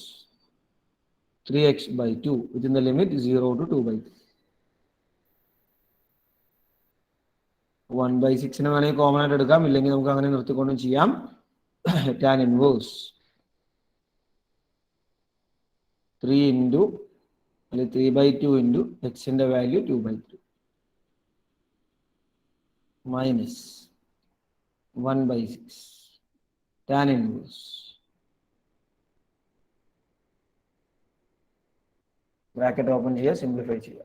3x by 2 within the limit 0 to 2/3. 1/6 വേണമെങ്കിൽ കോമൺ ആയിട്ട് എടുക്കാം, ഇല്ലെങ്കിൽ നമുക്ക് അങ്ങനെ നിർത്തിക്കൊണ്ടും ചെയ്യാം. tan inverse 3 into 3/2 into x-ന്റെ value 2/3 minus 1/6 tan inverse bracket open ചെയ്യുക, സിംപ്ലിഫൈ ചെയ്യുക.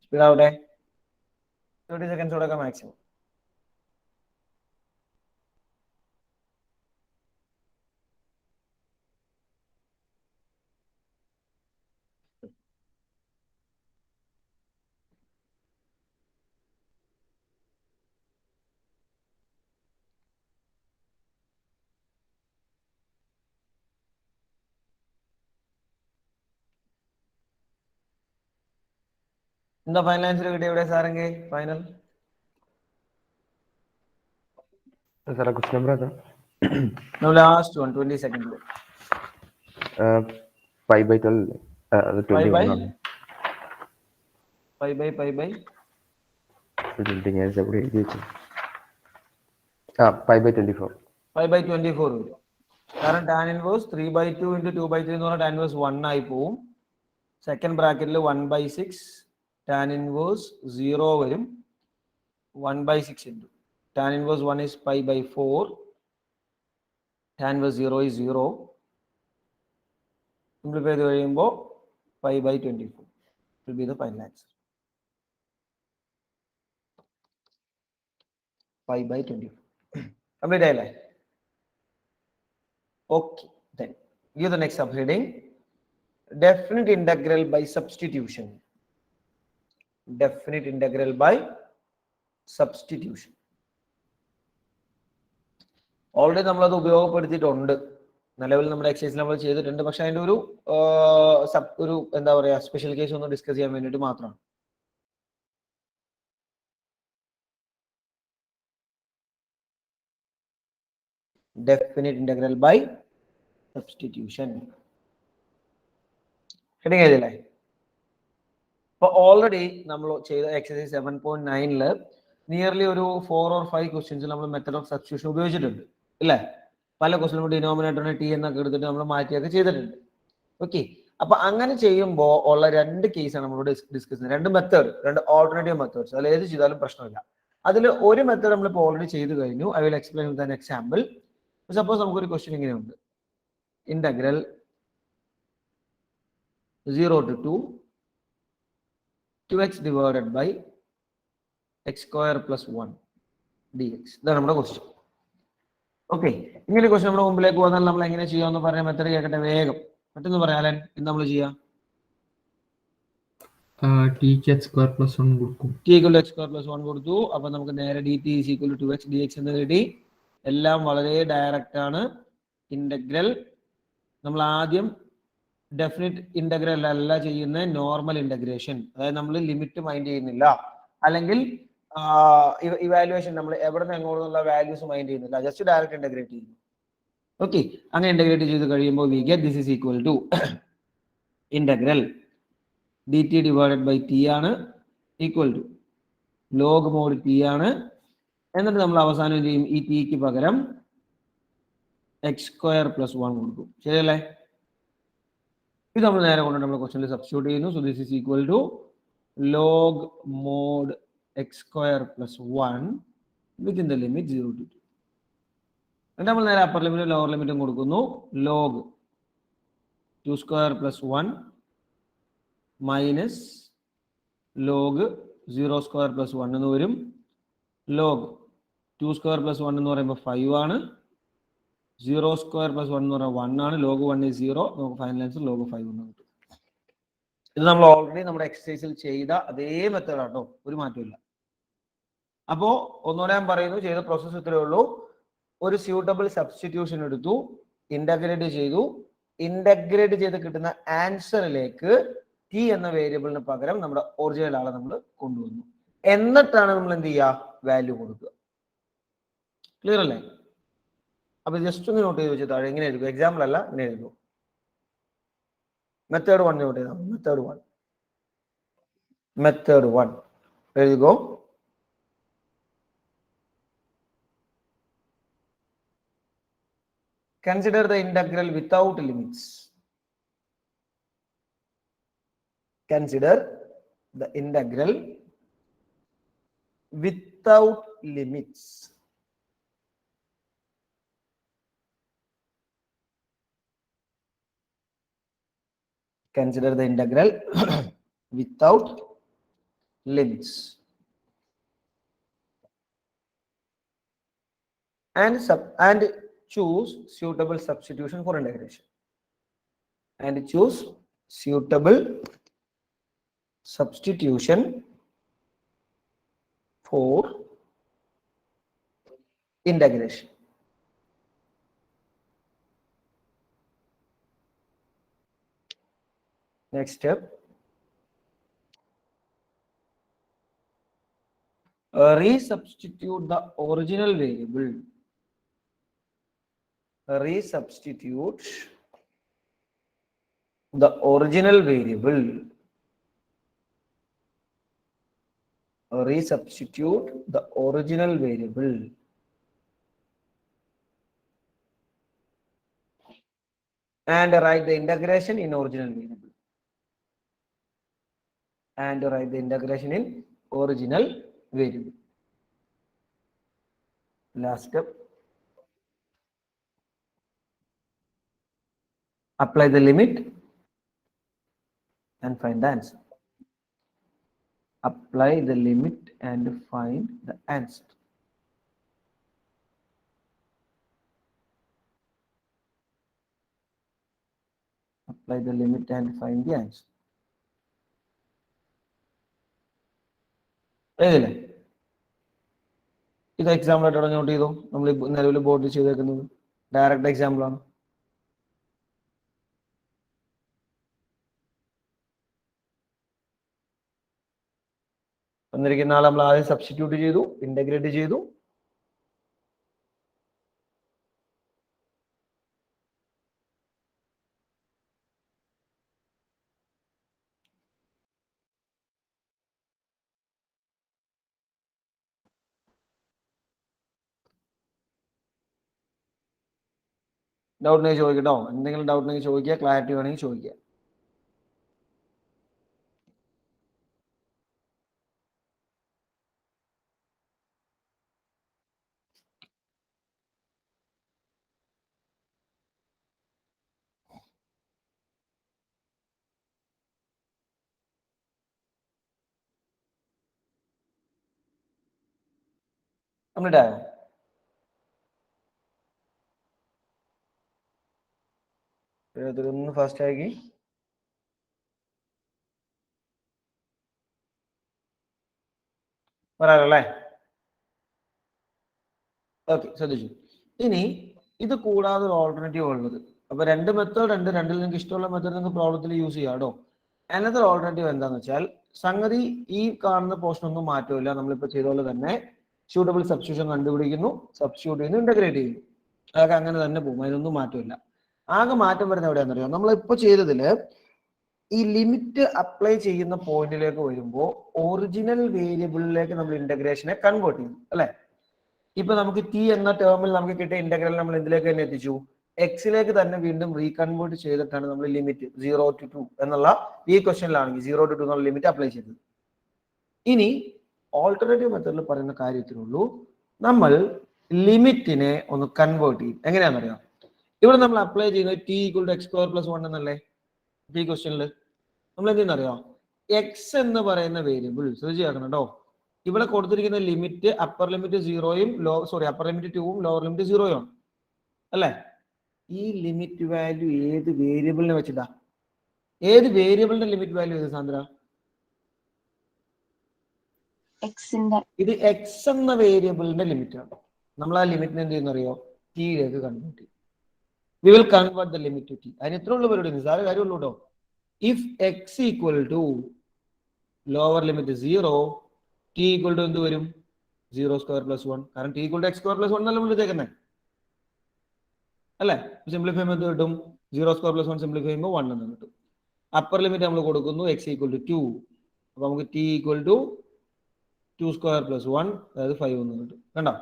സ്പീഡാവട്ടെ. 30 സെക്കൻഡ്സ് കൊടുക്കാം മാക്സിമം. എന്താ ഫൈനൽ ആൻസർ കിട്ടിയ എവിടെ സാറെങ്കിൽ? ഫൈനൽ സാറേ ക്വസ്റ്റ്യൻ നമ്പർ ഏതാ? Last one 20 second. 5/12 അത് 21 ആണ്. 5/5 ഞാൻ എവിടെ എഴുതി വെച്ചു? 5/24. 5/24 വരും. കാരണം tan inverse 3/2 into 2/3 എന്ന് പറഞ്ഞാൽ tan inverse 1 ആയി പോവും. സെക്കൻഡ് ബ്രാക്കറ്റിൽ 1/6 tan inverse 0 വരും. 1/6 into tan inverse 1 is pi/4. tan inverse 0 is 0. Simplify ചെയ്ത് കഴിയുമ്പോൾ 5/24 will be the final answer. 5/24. Complete ആയില്ലേ? Okay, then give the next subheading. Definite integral by substitution. Definite integral by substitution. Already നമ്മളത് ഉപയോഗപ്പെടുത്തിയിട്ടുണ്ട്, നിലവിൽ നമ്മുടെ എക്സസൈസ് നമ്മൾ ചെയ്തിട്ടുണ്ട്. പക്ഷെ അതിൻ്റെ ഒരു എന്താ പറയാ സ്പെഷ്യൽ കേസ് ഒന്ന് ഡിസ്കസ് ചെയ്യാൻ വേണ്ടിയിട്ട് മാത്രമാണ്. Definite integral by substitution. Heading എഴുതില്ലേ? അപ്പൊ ഓൾറെഡി നമ്മൾ ചെയ്ത എക്സസൈസ് 7.9 നിയർലി ഒരു 4 or 5 ക്വസ്റ്റ്യൻസ് നമ്മൾ മെത്തഡ് ഓഫ് സബ്സ്റ്റിറ്റ്യൂഷൻ ഉപയോഗിച്ചിട്ടുണ്ട് ഇല്ലേ? പല ക്വസ്റ്റ്യനും ഡിനോമിനേറ്ററിനെ ടി എന്നൊക്കെ എടുത്തിട്ട് നമ്മൾ മാറ്റിയൊക്കെ ചെയ്തിട്ടുണ്ട്. ഓക്കെ, അപ്പൊ അങ്ങനെ ചെയ്യുമ്പോൾ ഉള്ള രണ്ട് കേസാണ് നമ്മളോട് ഡിസ്കസ് ചെയ്യുന്നത്, രണ്ട് മെത്തേഡ്, രണ്ട് ഓൾട്ടർനേറ്റീവ് മെത്തേഡ്സ്. അതിൽ ഏത് ചെയ്താലും പ്രശ്നമില്ല. അതിൽ ഒരു മെത്തേഡ് നമ്മളിപ്പോൾ ഓൾറെഡി ചെയ്ത് കഴിഞ്ഞു. I will explain with an example. Suppose നമുക്കൊരു ക്വസ്റ്റ്യൻ ഇങ്ങനെയുണ്ട്, integral 0 to 2x divided by x square plus 1 dx. ഇതാണ് നമ്മുടെ ക്വസ്റ്റ്യൻ. ഓക്കെ, ഇങ്ങനെ ക്വസ്റ്റ്യൻ നമ്മുടെ മുമ്പിലേക്ക് വന്നാൽ നമ്മൾ എങ്ങനെ ചെയ്യാമെന്ന് പറയാൻ മെത്തേഡ് കേൾക്കട്ടെ വേഗം. പെട്ടെന്ന് പറയാൻ എന്ത് നമ്മൾ ചെയ്യാം? t x square plus 1 കൊടുക്കും. t equal to x square plus 1 കൊടുത്തു. അപ്പൊ നമുക്ക് നേരെ dt is equal to 2x dx എന്ന് കിട്ടി. എല്ലാം വളരെ ഡയറക്റ്റ് ആണ്. ഇന്റഗ്രൽ നമ്മൾ ആദ്യം ഡെഫിനിറ്റ് ഇന്റഗ്രൽ അല്ല ചെയ്യുന്ന, നോർമൽ ഇന്റഗ്രേഷൻ, അതായത് നമ്മൾ ലിമിറ്റ് മൈൻഡ് ചെയ്യുന്നില്ല, അല്ലെങ്കിൽ ഇവാലുവേഷൻ നമ്മൾ എവിടെ നിന്ന് എങ്ങോട്ടുള്ള വാല്യൂസ് മൈൻഡ് ചെയ്യുന്നില്ല, ജസ്റ്റ് ഡയറക്റ്റ് ഇന്റഗ്രേറ്റ് ചെയ്യുന്നു. ഓക്കെ, അങ്ങനെ ഇന്റഗ്രേറ്റ് ചെയ്ത് കഴിയുമ്പോൾ we get this is equal to integral dt divided by t ആണ്, equal to log mod t ആണ്. എന്നിട്ട് നമ്മൾ അവസാനം എന്ത് ചെയ്യും? ഈ t ക്ക് പകരം എക്സ് സ്ക്വയർ പ്ലസ് 1 കൊടുക്കും. ശരിയല്ലേ? ഇത് നമ്മൾ നേരെ കൊണ്ട് നമ്മൾ ക്വസ്റ്റ്യനിൽ സബ്സ്റ്റിറ്റ്യൂട്ട് ചെയ്യുന്നു. So this is equal to log mod x square plus 1 within the limit 0 to 2. എന്നിട്ട് നമ്മൾ നേരെ അപ്പർ ലിമിറ്റും ലോവർ ലിമിറ്റും കൊടുക്കുന്നു. Log 2 square plus 1 minus log 0 square plus 1 എന്ന് വരും. ലോഗ് 2 സ്ക്വയർ പ്ലസ് 1 എന്ന് പറയുമ്പോൾ 5 ആണ്. 0 സ്ക്വയർ പ്ലസ് 1 എന്ന് പറഞ്ഞാൽ 1 ആണ്. Log 1 is 0. നമുക്ക് ഫൈനൽ ആൻസർ ലോഗ് 5 എന്ന് കിട്ടും. ഇത് നമ്മൾ ഓൾറെഡി നമ്മുടെ എക്സസൈസിൽ ചെയ്ത അതേ മെത്തേഡ് ആട്ടോ, ഒരു മാറ്റമില്ല. അപ്പോ ഒന്നുകൂടെ ഞാൻ പറയുന്നു, ചെയ്ത പ്രോസസ്സ് ഇത്രയേ ഉള്ളൂ. ഒരു സ്യൂട്ടബിൾ സബ്സ്റ്റിറ്റ്യൂഷൻ എടുത്തു, ഇന്റഗ്രേറ്റ് ചെയ്തു. ഇന്റഗ്രേറ്റ് ചെയ്ത് കിട്ടുന്ന ആൻസറിലേക്ക് ടി എന്ന വേരിയബിളിന് പകരം നമ്മുടെ ഒറിജിനൽ ആളെ നമ്മൾ കൊണ്ടുവന്നു. എന്നിട്ടാണ് നമ്മൾ എന്ത് ചെയ്യുക? വാല്യൂ കൊടുക്കുക. ക്ലിയർ അല്ലേ? അപ്പൊ ജസ്റ്റ് ഒന്ന് നോട്ട് ചെയ്ത് വെച്ചാൽ താഴെ എങ്ങനെ എഴുതും? എക്സാമ്പിൾ അല്ല, ഇങ്ങനെ എഴുതും. മെത്തേഡ് 1 നോട്ട് ചെയ്താൽ method 1 എഴുതുകോ. Consider the integral without limits. Consider the integral without limits. Consider the integral without limits. And choose suitable substitution for integration. And choose suitable substitution for integration. Next step. Resubstitute the original variable. Resubstitute the original variable. Resubstitute the original variable. And write the integration in original variable. And write the integration in original variable. Last step. Apply the limit and find the answer. Apply the limit and find the answer. Apply the limit and find the answer. ഏതില്ലേ? ഇത് എക്സാമ്പിൾ ആയിട്ട് നോട്ട് ചെയ്തോ. നമ്മൾ നിലവിൽ ബോർഡിൽ ചെയ്തേക്കുന്നത് ഡയറക്റ്റ് എക്സാമ്പിൾ ആണ്. വന്നിരിക്കുന്ന ആൾ നമ്മൾ ആദ്യം സബ്സ്റ്റിറ്റ്യൂട്ട് ചെയ്തു, ഇന്റഗ്രേറ്റ് ചെയ്തു. ഡൗട്ട് ഉണ്ടെങ്കിൽ ചോദിക്കട്ടോ. എന്തെങ്കിലും ഡൗട്ട് ഉണ്ടെങ്കിൽ ചോദിക്കുക, ക്ലാരിറ്റി വേണമെങ്കിൽ ചോദിക്കുക. കംപ്ലീറ്റ് ആയോ? ഒന്ന് ഫാസ്റ്റ് ആക്കി. പറയാറല്ലേ? ഓക്കെ, ശ്രദ്ധിച്ചു. ഇനി ഇത് കൂടാതെ ഒരു ഓൾട്ടർനേറ്റീവ് ഉള്ളത്. അപ്പൊ രണ്ട് മെത്തേഡ് ഉണ്ട്. രണ്ടിൽ നിങ്ങൾക്ക് ഇഷ്ടമുള്ള മെത്തേഡ് നിങ്ങൾക്ക് പ്രോബ്ലത്തിൽ യൂസ് ചെയ്യാം കേട്ടോ. അനദർ ഓൾട്ടർനേറ്റീവ് എന്താന്ന് വെച്ചാൽ, സംഗതി ഈ കാണുന്ന പോർഷൻ ഒന്നും മാറ്റമില്ല. നമ്മളിപ്പോ ചെയ്ത പോലെ തന്നെ സ്യൂട്ടബിൾ സബ്സ്റ്റിറ്റ്യൂഷൻ കണ്ടുപിടിക്കുന്നു, സബ്സ്റ്റിറ്റ്യൂട്ട് ചെയ്യുന്നു, ഇന്റഗ്രേറ്റ് ചെയ്യുന്നു. അതൊക്കെ അങ്ങനെ തന്നെ പോകും, അതിനൊന്നും മാറ്റമില്ല. ആകെ മാറ്റം വരുന്ന എവിടെയാണെന്നറിയോ? നമ്മളിപ്പോ ചെയ്തതില് ഈ ലിമിറ്റ് അപ്ലൈ ചെയ്യുന്ന പോയിന്റിലേക്ക് വരുമ്പോൾ ഒറിജിനൽ വേരിയബിളിലേക്ക് നമ്മൾ ഇന്റഗ്രേഷനെ കൺവേർട്ട് ചെയ്യും അല്ലെ? ഇപ്പൊ നമുക്ക് ടി എന്ന ടേമിൽ നമുക്ക് കിട്ടിയ ഇന്റഗ്രൽ നമ്മൾ എന്തിലേക്ക് തന്നെ എത്തിച്ചു? എക്സിലേക്ക് തന്നെ വീണ്ടും റീകൺവേർട്ട് ചെയ്തിട്ടാണ് നമ്മൾ ലിമിറ്റ് 0 to 2 എന്നുള്ള ഈ ക്വസ്റ്റനിലാണെങ്കിൽ 0 to 2 എന്നുള്ള ലിമിറ്റ് അപ്ലൈ ചെയ്തത്. ഇനി ഓൾട്ടർനേറ്റീവ് മെത്തേഡിൽ പറയുന്ന കാര്യത്തിനുള്ളൂ, നമ്മൾ ലിമിറ്റിനെ ഒന്ന് കൺവേർട്ട് ചെയ്യും. എങ്ങനെയാണെന്നറിയാം? ഇവിടെ നമ്മൾ അപ്ലൈ ചെയ്യുന്നത് t equal to x square plus 1 എന്നല്ലേ ഈ ക്വസ്റ്റനിൽ. നമ്മൾ എന്തെന്നറിയാം? എക്സ് എന്ന് പറയുന്ന വേരിയബിൾ ശ്രദ്ധിച്ചാക്കണം കേട്ടോ. ഇവിടെ കൊടുത്തിരിക്കുന്ന ലിമിറ്റ് അപ്പർ ലിമിറ്റ് 0യും അപ്പർ ലിമിറ്റ് 2ഉം ലോവർ ലിമിറ്റ് 0യും ആണ് അല്ലേ? ഈ ലിമിറ്റ് വാല്യൂ ഏത് വേരിയബിളിനെ വെച്ചിട്ടാ? ഏത് വേരിയബിളിന്റെ ലിമിറ്റ് വാല്യൂ ഏത് സാന്ദ്ര? ഇത് എക്സ് എന്ന വേരിയബിളിന്റെ ലിമിറ്റ് ആണ്. നമ്മൾ ആ ലിമിറ്റിനെ എന്ത് ചെയ്യുന്നറിയോ? ടിയിലേക്ക് കൺവേർട്ട് ചെയ്യും. We will convert the limit to t. അതിന് എത്ര ഉള്ള പരിപാടി? നിസ്സാര കാര്യമുള്ളൂ കേട്ടോ. If x equal to lower limit 0, t equal to എന്ത് വരും? 0 സ്ക്വയർ പ്ലസ് 1. കാരണം t equal to x square plus 1 എന്നല്ല വിളിച്ചേക്കുന്നേ അല്ലേ? സിംപ്ലിഫൈ ചെയ്യുമ്പോൾ എന്ത് കിട്ടും? 0 സ്ക്വയർ പ്ലസ് 1 സിംപ്ലിഫൈ ചെയ്യുമ്പോൾ 1 എന്ന് കിട്ടും. അപ്പർ ലിമിറ്റ് നമ്മൾ കൊടുക്കുന്നു എക്സ് ഈക്വൽ ടു 2. അപ്പൊ നമുക്ക് t equal to 2 square plus 1, അതായത് 5 എന്ന് കിട്ടും. കണ്ടോ?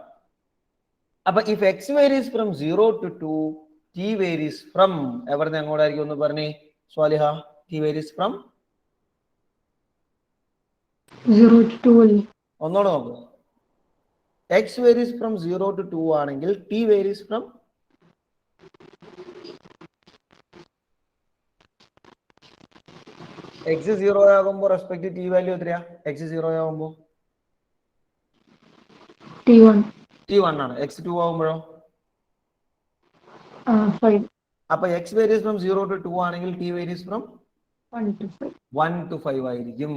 അപ്പൊ if x varies from 0 to 2, t varies from എവിടെ നിന്ന് എങ്ങോട്ടായിരിക്കും ഒന്ന് പറഞ്ഞേ Swaliha? T varies from 0 to 2. ഒന്നോടെ നോക്കുക. എക്സ് വേരീസ് ഫ്രം 0 to 2 ആണെങ്കിൽ ടി വേരീസ് ഫ്രം എക്സ് 0 ആകുമ്പോൾ റെസ്പെക്ട് ടി വാല്യൂ എത്രയാ? എക്സ് 0 ആകുമ്പോൾ T1 ആണ്. എക്സ് 2 ആകുമ്പോഴോ 5. അപ്പൊ എക്സ് വേരീസ് ഫ്രം 0 to 2 ആണെങ്കിൽ ടി വേരീസ് ഫ്രം 1 to 5 ആയിരിക്കും.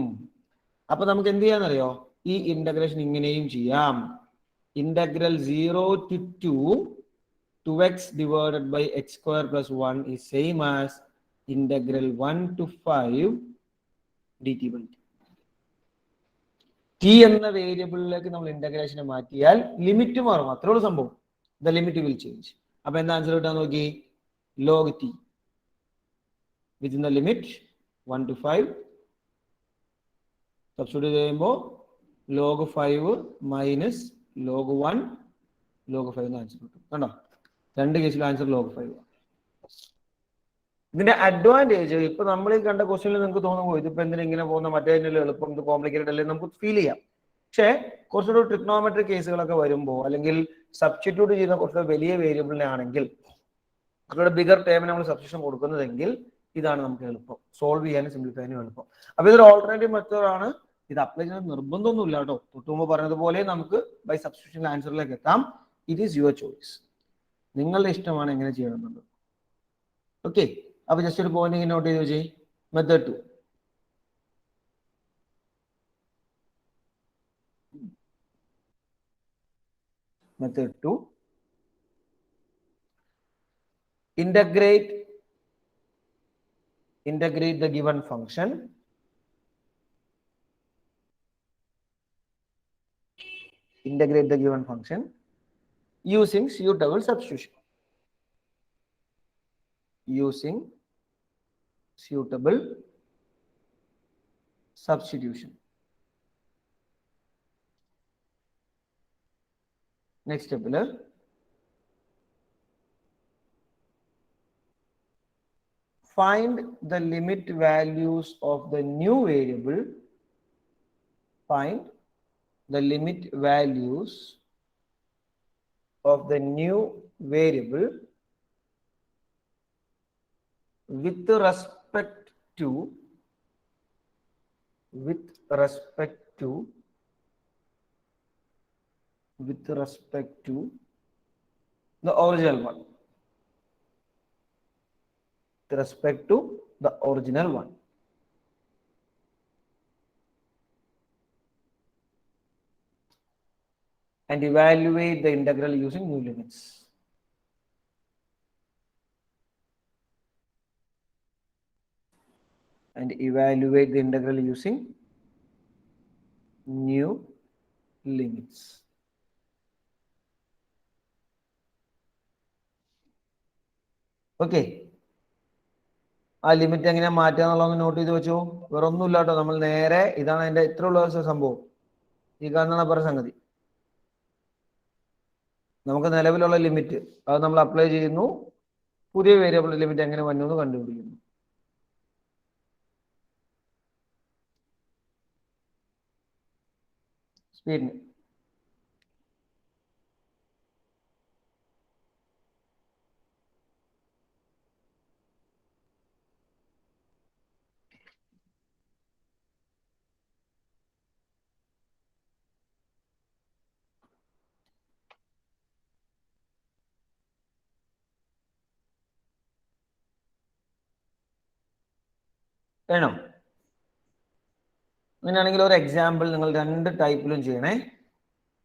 അപ്പൊ നമുക്ക് എന്ത് ചെയ്യാന്നറിയോ? ഈ ഇന്റഗ്രേഷൻ ഇങ്ങനെയും ചെയ്യാം. Integral 0 to 2 2x divided by x square plus 1 is same as integral 1 to 5 dt by t. T എന്ന വേരിയബിളിലേക്ക് നമ്മൾ ഇന്റഗ്രേഷനെ മാറ്റിയാൽ ലിമിറ്റ് മാറും. അത്രേ ഉള്ളൂ സംഭവം. The limit will change. അപ്പൊ എന്താ ആൻസർ കിട്ടാൻ നോക്കി? Log t within the limit 1 to 5 substitute ചെയ്യുമ്പോൾ log 5 minus log 1 log 5 answer കിട്ടും. കണ്ടോ? രണ്ട് കേസിലും ആൻസർ ലോഗ് 5. ഇതിന്റെ അഡ്വാൻറ്റേജ് ഇപ്പൊ നമ്മൾ ഈ കണ്ട ക്വസ്റ്റ്യനിൽ നിങ്ങൾക്ക് തോന്നുമ്പോൾ ഇതിപ്പോ എന്തിനാ ഇങ്ങനെ പോകുന്ന, മറ്റേ എളുപ്പം ഇത് കോംപ്ലിക്കേറ്റഡ് അല്ലേ നമുക്ക് ഫീൽ ചെയ്യാം. പക്ഷേ കുറച്ചുകൂടി ട്രിഗ്നോമെട്രിക് കേസുകളൊക്കെ വരുമ്പോൾ അല്ലെങ്കിൽ സബ്സ്റ്റിറ്റ്യൂട്ട് ചെയ്യുന്ന കുറച്ചുകൂടെ വലിയ വേരിയബിളിനെ ആണെങ്കിൽ കുറച്ചുകൂടെ ബിഗർ ടേമിന് നമ്മൾ സബ്സ്റ്റിറ്റ്യൂഷൻ കൊടുക്കുന്നതെങ്കിൽ ഇതാണ് നമുക്ക് എളുപ്പം സോൾവ് ചെയ്യാനും സിംപ്ലിഫൈ ചെയ്യാനും എളുപ്പം. അപ്പൊ ഇതൊരു ഓൾട്ടർനേറ്റീവ് മെത്തേഡ് ആണ്. ഇത് അപ്ലൈ ചെയ്യുന്നത് നിർബന്ധമൊന്നുമില്ല കേട്ടോ. തൊട്ടുമുമ്പ് പറഞ്ഞതുപോലെ നമുക്ക് ബൈ സബ്സ്റ്റിറ്റ്യൂഷൻ ആൻസറിലേക്ക് എത്താം. It is your choice. നിങ്ങളുടെ ഇഷ്ടമാണ് എങ്ങനെ ചെയ്യണമെന്നുള്ളത്. ഓക്കെ, അപ്പൊ ജസ്റ്റ് ഒരു പോയിന്റ് ഇങ്ങനെ നോട്ട് ചെയ്ത് വെച്ചേ. Method 2. Method 2. Integrate the given function using suitable substitution. Next step, find the limit values of the new variable. Find the limit values of the new variable with respect to with respect to the original one. With respect to the original one. And evaluate the integral using new limits. And evaluate the integral using new limits. Okay. ആ ലിമിറ്റ് എങ്ങനെ മാറ്റുക എന്നുള്ളത് നോട്ട് ചെയ്ത് വെച്ചു. വേറെ ഒന്നുമില്ല കേട്ടോ. നമ്മൾ നേരെ ഇതാണ് അതിന്റെ ഇത്ര ഉള്ള സംഭവം. ഈ കാണുന്ന പറഞ്ഞ സംഗതി. നമുക്ക് നിലവിലുള്ള ലിമിറ്റ് അത് നമ്മൾ അപ്ലൈ ചെയ്യുന്നു. പുതിയ വേരിയബിൾ ലിമിറ്റ് എങ്ങനെ വന്നു എന്ന് കണ്ടുപിടിക്കുന്നു. സ്പീഡിന് വേണോ? അങ്ങനെയാണെങ്കിൽ ഒരു എക്സാമ്പിൾ നിങ്ങൾ രണ്ട് ടൈപ്പിലും ചെയ്യണേ.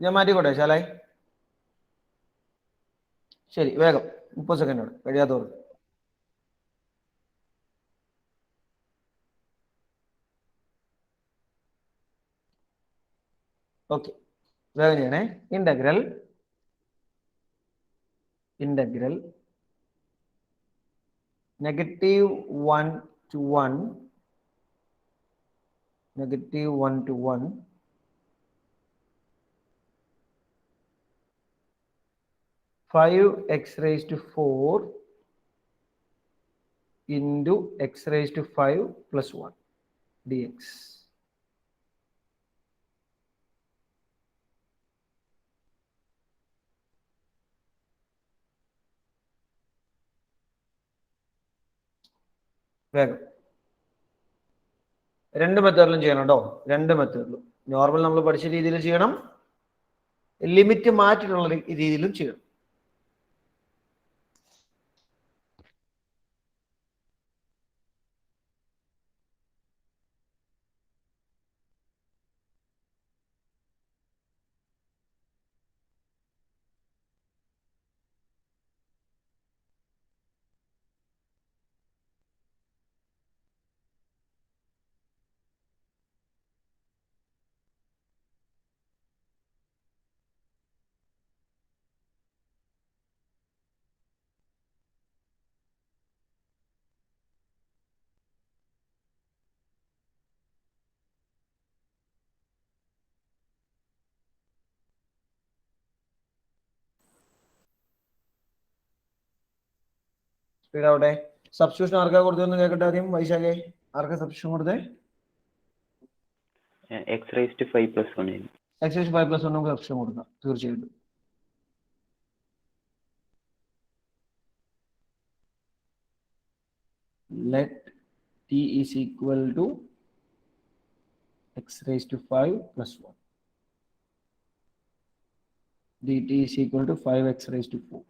ഞാൻ മാറ്റിക്കോട്ടെ ശാലായി? ശരി, വേഗം 30 സെക്കൻഡോട് കഴിയാത്തവർ. ഓക്കെ, വേഗം ചെയ്യണേ. Integral -1 to 1 5x raised to 4 into x raised to 5 plus 1 dx. വേഗം രണ്ട് മെത്തേഡിലും ചെയ്യണം കേട്ടോ. രണ്ട് മെത്തേഡിലും. നോർമൽ നമ്മൾ പഠിച്ച രീതിയിൽ ചെയ്യണം, ലിമിറ്റ് മാറ്റിയിട്ടുള്ള രീതിയിലും ചെയ്യണം. സ്പീഡ് ആവട്ടെ. സബ്സ്റ്റിറ്റ്യൂഷൻ ആർക്കാ കൊടുത്തതെന്ന് കേൾക്കട്ടെ ആദ്യം. വൈശാഖേ, ആർക്കാ സബ്സ്റ്റിറ്റ്യൂഷൻ കൊടുത്തേ? x raised to 5 plus 1. x raised to 5 plus 1 നമുക്ക് സബ്സ്റ്റിറ്റ്യൂഷൻ കൊടുക്കാം തീർച്ചയായിട്ടും. Let t is equal to x raised to 5 plus 1. dt is equal to 5x raised to 4.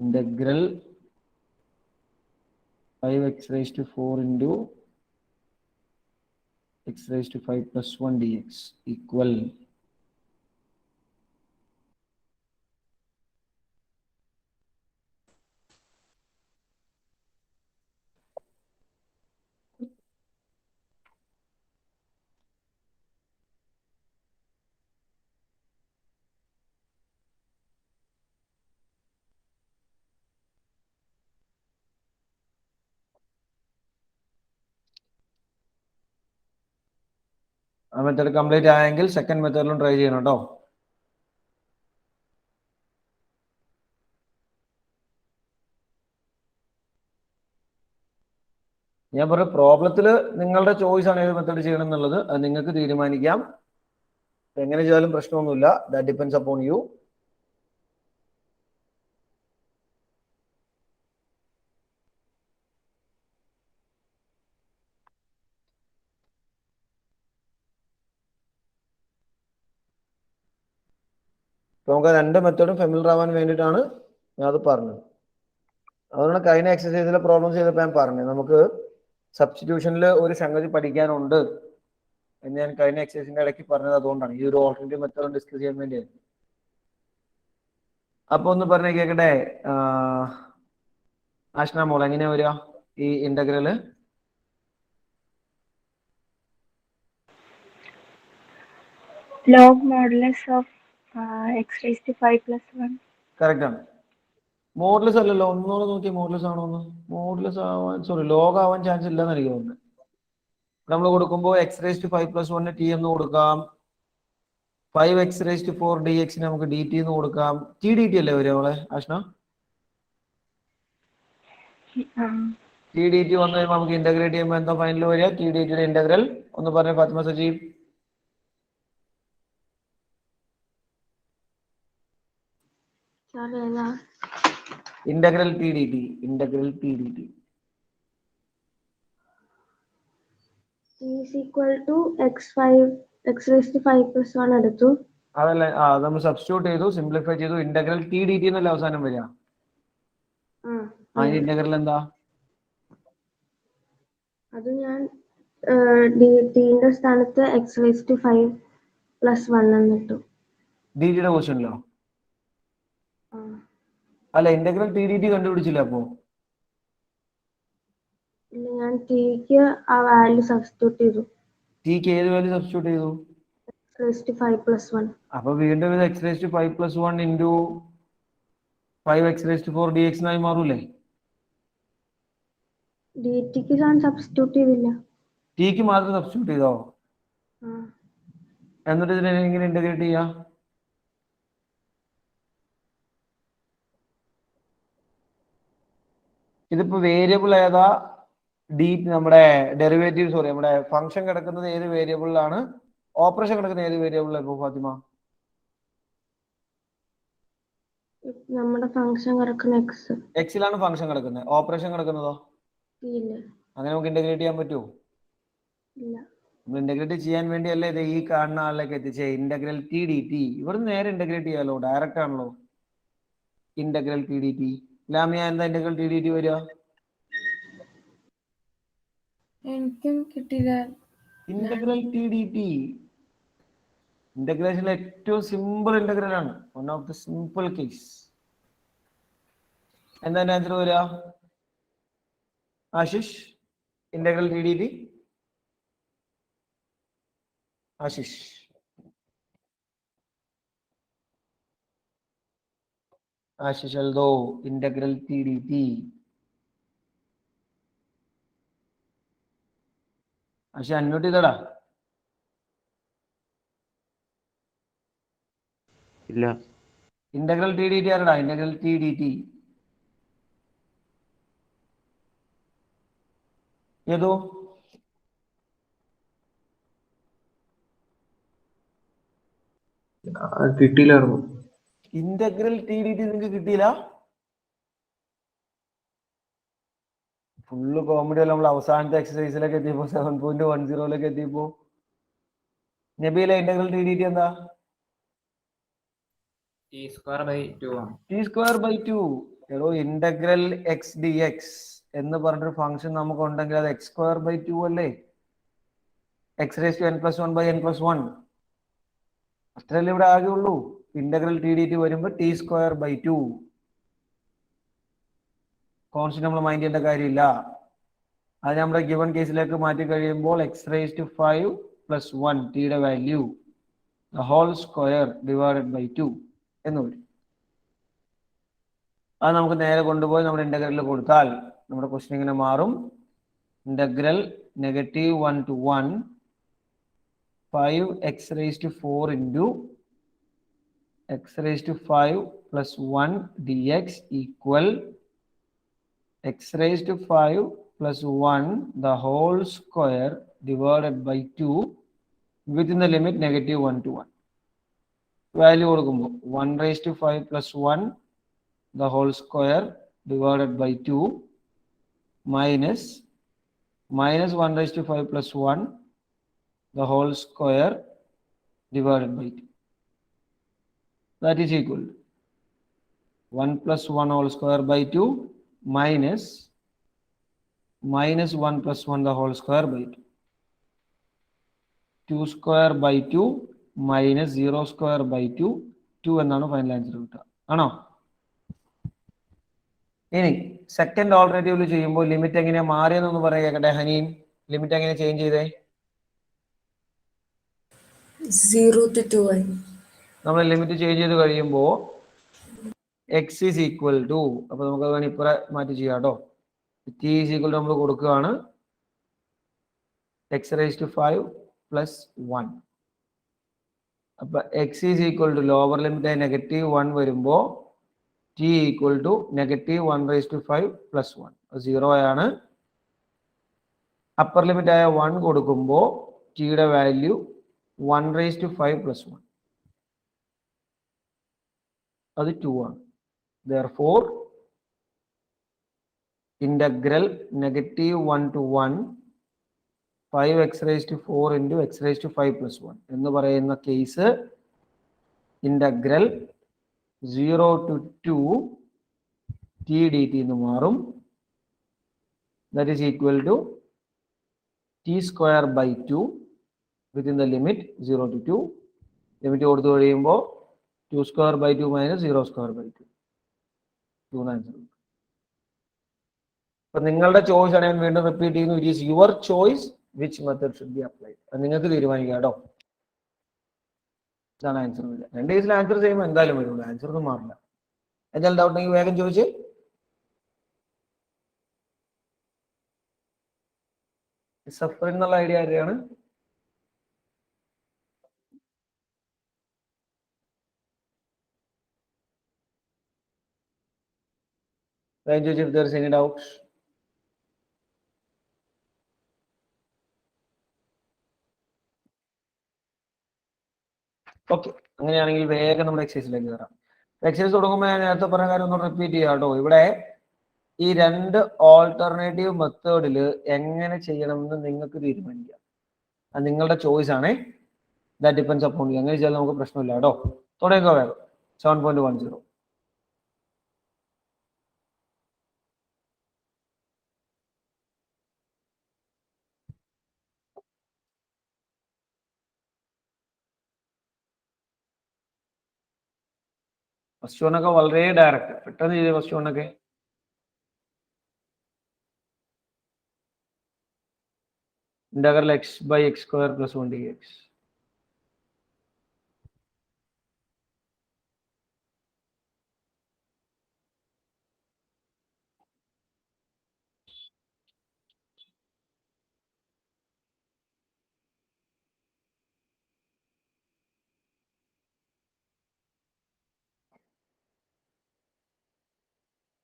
Integral 5x raised to 4 into x raised to 5 plus 1 dx equal ആ മെത്തേഡ് കംപ്ലീറ്റ് ആയെങ്കിൽ സെക്കൻഡ് മെത്തേഡിലും ട്രൈ ചെയ്യണം കേട്ടോ. ഞാൻ പറഞ്ഞ പ്രോബ്ലത്തിൽ നിങ്ങളുടെ ചോയ്സ് ആണ് ഏത് മെത്തേഡ് ചെയ്യണം എന്നുള്ളത്. അത് നിങ്ങൾക്ക് തീരുമാനിക്കാം. എങ്ങനെ ചെയ്താലും പ്രശ്നമൊന്നുമില്ല. That depends upon you. നമുക്ക് രണ്ട് മെത്തേഡും ഫെമിലർ ആവാൻ വേണ്ടിയിട്ടാണ് ഞാൻ അത് പറഞ്ഞത്. അതുകൊണ്ട് കഴിഞ്ഞ എക്സസൈസിലെ പ്രോബ്ലം ചെയ്തപ്പോൾ ഞാൻ പറഞ്ഞു നമുക്ക് സബ്സ്റ്റിറ്റ്യൂഷനിൽ ഒരു സംഗതി പഠിക്കാനുണ്ട് എന്ന് ഞാൻ കഴിഞ്ഞ എക്സസൈസിന്റെ ഇടയ്ക്ക് പറഞ്ഞത് അതുകൊണ്ടാണ്. ഈ ഒരു ഓൾട്ടർനേറ്റീവ് മെത്തേഡ് ഡിസ്കസ് ചെയ്യാൻ വേണ്ടിയായിരുന്നു. അപ്പൊ ഒന്ന് പറഞ്ഞ കേക്കട്ടെ, ആഷ്ന മോൾ എങ്ങനെയാ വരിക ഈ integral? log modulus of x raised to 5 plus 1. Correct ആണ്. മോഡുലസ് അല്ലല്ലോ, ഒന്നുകൂടെ നോക്കി മോഡുലസ് ആണോ എന്ന്. മോഡുലസ് ആവാൻ ലോഗ് ആവാൻ ചാൻസ് ഇല്ലെന്ന് എനിക്ക് തോന്നുന്നത്. നമ്മൾ കൊടുക്കുമ്പോൾ x raise to 5 plus 1 t എന്ന് കൊടുക്കാം, 5x raised to 4 dx നമുക്ക് dt എന്ന് കൊടുക്കാം. ടി ഡി ടി അല്ലേ വരിക അവളെ ആഷ്ന? ടി ഡി ടി വന്നു കഴിയുമ്പോൾ നമുക്ക് ഇന്റഗ്രേറ്റ് ചെയ്യുമ്പോൾ എന്താ ഫൈനൽ വരിക? ടി ഡി ടിയുടെ ഇന്റഗ്രൽ ഒന്ന് പറഞ്ഞ Fathima Sajeev. Integral t d t, integral t d t is equal to x raised to 5 plus 1 എടുത്തു. അതല്ല, നമ്മൾ സബ്സ്റ്റിറ്റ്യൂട്ട് ചെയ്തു, സിംപ്ലിഫൈ ചെയ്തു. ഇന്റഗ്രൽ ടി ഡി ടി എന്നല്ല അവസാനം വരിക. അതിന്റെ ഇന്റഗ്രൽ എന്താ? അത് ഞാൻ ടിന്റെ സ്ഥാനത്ത് x raised to 5 plus 1 എന്നിട്ടു. ഡി ടിയുടെ ക്വസ്റ്റ്യനിലോ? അല്ല, ഇന്റഗ്രൽ ടി ഡി ടി കണ്ടുപിടിച്ചില്ല. അപ്പോ ഞാൻ ടിക്ക് ആ വാല്യൂ സബ്സ്റ്റിറ്റ്യൂട്ട് ചെയ്തു. ടിക്ക് ഏത് വാല്യൂ സബ്സ്റ്റിറ്റ്യൂട്ട് ചെയ്തു? x raised to 5 plus 1. അപ്പൊ വീണ്ടും ഇത് x raised to 5 plus 1 into 5x raised to 4 dx എന്നായി മാറൂലേ? ഡിടിക്ക് ഞാൻ സബ്സ്റ്റിറ്റ്യൂട്ട് ചെയ്തില്ല. ടിക്ക് മാത്രം സബ്സ്റ്റിറ്റ്യൂട്ട് ചെയ്തോ? എന്നിട്ട് ഇതിനെ എങ്ങനെ ഇന്റഗ്രേറ്റ് ചെയ്യാം? ഇതിപ്പോ വേരിയബിൾ ഏതാ? ഡി നമ്മുടെ ഡെറിവേറ്റീവ്, സോറി നമ്മുടെ ഫംഗ്ഷൻ കിടക്കുന്നത് ഏത് വേരിയബിളിലാണ്? ഓപ്പറേഷൻ കിടക്കുന്നത് ഏത് വേരിയബിളിലാണ് ഇപ്പോ ഫാത്തിമ? നമ്മുടെ ഫംഗ്ഷൻ കിടക്കുന്ന എക്സിലാണ് ഫംഗ്ഷൻ കിടക്കുന്നത്. ഓപ്പറേഷൻ കിടക്കുന്നതോ? അങ്ങനെ നമുക്ക് ഇന്റഗ്രേറ്റ് ചെയ്യാൻ പറ്റുമോ? ഇല്ല. നമ്മൾ ഇന്റഗ്രേറ്റ് ചെയ്യാൻ വേണ്ടിയല്ലേ ഇത് ഈ കാണുന്ന ആളിലേക്ക് എത്തിച്ചേ. ഇന്റഗ്രൽ ടി ഡി ടി ഇവിടുന്ന് നേരെ ഇന്റഗ്രേറ്റ് ചെയ്യാലോ, ഡയറക്റ്റ് ആണല്ലോ. Integral t d t. Lamia എന്താ ഇന്റഗ്രൽ ടി ഡി ടി വരിക? എനിക്കും കിട്ടിയില്ല. ഇന്റഗ്രൽ ടി ഡി ടി ഇന്റഗ്രേഷനിലെ ഏറ്റവും സിമ്പിൾ ഇന്റഗ്രൽ ആണ്. One of the simple case. എന്താ ആൻസർ വരിക Ashish? Integral t d t Ashish. Ashish അൽദോ, integral t d t. Ashish unmute ചെയ്തടാ. ഇല്ല. ഇന്റഗ്രൽ ടി ഡി ടി ആരടാ? ഇന്റഗ്രൽ ടി ഡി ടി ഏതോ? കിട്ടിയില്ലായിരുന്നു. ഇന്റഗ്രൽ ടി ഡി ടി നിങ്ങൾക്ക് കിട്ടിയില്ല? ഫുള്ള് കോമഡി അല്ല. നമ്മൾ അവസാനത്തെ എക്സസൈസിലേക്ക് എത്തിയപ്പോ 7.10 എത്തിയപ്പോ നബിയിലെ ഇന്റഗ്രൽ ടി ഡി ടി എന്താ? ടി സ്ക്വയർ ബൈ 2 ആണ്. T square by 2. എടോ, ഇന്റഗ്രൽ എക്സ് ഡി എക്സ് എന്ന് പറഞ്ഞൊരു ഫംഗ്ഷൻ നമുക്ക് ഉണ്ടെങ്കിൽ അത് എക്സ് സ്ക്വയർ ബൈ 2 അല്ലേ? X raise to n plus 1 by n plus 1 അത്രയല്ലേ ഇവിടെ ആകെ ഉള്ളൂ. ഇന്റഗ്രൽ ടി ഡി ടി വരുമ്പോൾ ടി സ്ക്വയർ ബൈ 2. കോൺസ്റ്റന്റ് നമ്മൾ മൈൻഡ് ചെയ്യേണ്ട കാര്യമില്ല. അത് നമ്മുടെ ഗിവൺ കേസിലേക്ക് മാറ്റി കഴിയുമ്പോൾ എക്സ് റേസ് ടു 5 plus 1 ടിയുടെ value the whole square divided by 2 എന്ന് വരും. അത് നമുക്ക് നേരെ കൊണ്ടുപോയി നമ്മുടെ ഇന്റഗ്രലിൽ കൊടുത്താൽ നമ്മുടെ ക്വസ്റ്റ്യൻ ഇങ്ങനെ മാറും. Integral -1 to 1 5x raised to 4 into x raised to 5 plus 1 dx equal x raised to 5 plus 1 the whole square divided by 2 within the limit -1 to 1. Value കൊടുക്കുമ്പോൾ 1 raised to 5 plus 1 the whole square divided by 2 minus -1 raised to 5 plus 1 the whole square divided by 2. that is equal to 1 plus 1 whole square by 2 minus 1 plus 1 the whole square by 2. 2 square by 2 minus 0 square by 2 2 എന്നാണ് ഫൈനൽ ആൻസർ കിട്ടുക ആണോ? ഇനി സെക്കൻഡ് ഓൾട്ടർനേറ്റീവിൽ ചെയ്യുമ്പോൾ ലിമിറ്റ് എങ്ങനെയാ മാറിയെന്നൊന്ന് പറയുക ഹനീൻ. ലിമിറ്റ് എങ്ങനെ ചേഞ്ച് ചെയ്തേ? 0 to 2 ആയി. നമ്മൾ ലിമിറ്റ് ചേഞ്ച് ചെയ്ത് കഴിയുമ്പോൾ എക്സ് ഈസ് ഈക്വൽ ടു, അപ്പൊ നമുക്ക് വേണമെങ്കിൽ ഇപ്പുറം മാറ്റി ചെയ്യാം കേട്ടോ. ടി ഈസ് ഈക്വൽ ടു നമ്മൾ കൊടുക്കുകയാണ് എക്സ് റൈസ് ടു 5 പ്ലസ് 1. അപ്പൊ x is equal to lower limit -1 വരുമ്പോൾ t equal to -1 raise to 5 plus 1 0 ആണ്. അപ്പർ ലിമിറ്റ് ആയ 1 കൊടുക്കുമ്പോൾ ടിയുടെ വാല്യൂ 1 റൈസ് ടു 5 പ്ലസ് 1 അത് 2 ആണ്. Therefore, integral -1 to 1 5x raised to 4 into x raised to 5 plus 1 എന്ന് പറയുന്ന case integral 0 to 2 t dt എന്ന് മാറും. That is equal to t square by 2 within the limit 0 to 2. Limit കൊടുത്തു കഴിയുമ്പോൾ 2 square by 2 minus 0 square by 2. അപ്പൊ നിങ്ങളുടെ ചോയ്സ് ആണ്, ഞാൻ വീണ്ടും റിപ്പീറ്റ് ചെയ്യുന്നു. It is your choice which method should be applied. നിങ്ങൾക്ക് തീരുമാനിക്കാം കേട്ടോ. ഇതാണ് ആൻസർ വരിക. 2 കേസിൽ ആൻസർ ചെയ്യുമ്പോൾ എന്തായാലും വരുള്ളൂ, ആൻസർ ഒന്നും മാറില്ല. എന്തെങ്കിലും ഡൗട്ട് ഉണ്ടെങ്കിൽ വേഗം ചോദിച്ച്. സഫർ എന്നുള്ള ഐഡിയ ആരെയാണ്? If there is any doubts. Okay, അങ്ങനെയാണെങ്കിൽ വേഗം നമ്മുടെ എക്സസൈസിലേക്ക് കയറാം. എക്സസൈസ് തുടങ്ങുമ്പോൾ ഞാൻ നേരത്തെ പറഞ്ഞ കാര്യം ഒന്ന് റിപ്പീറ്റ് ചെയ്യാം കേട്ടോ. ഇവിടെ ഈ 2 ഓൾട്ടർനേറ്റീവ് മെത്തേഡിൽ എങ്ങനെ ചെയ്യണമെന്ന് നിങ്ങൾക്ക് തീരുമാനിക്കാം. അത് നിങ്ങളുടെ ചോയ്സ് ആണ്. That depends upon you. അങ്ങനെ ചെയ്താൽ നമുക്ക് പ്രശ്നമില്ല കേട്ടോ. തുടങ്ങിക്കോ വേഗം. 7.10. ഫസ്റ്റ് വണ്ണൊക്കെ വളരെ ഡയറക്റ്റ്, പെട്ടെന്ന് ചെയ്തേ ഫസ്റ്റ് വണ്ണൊക്കെ. Integral x by x square plus 1 dx.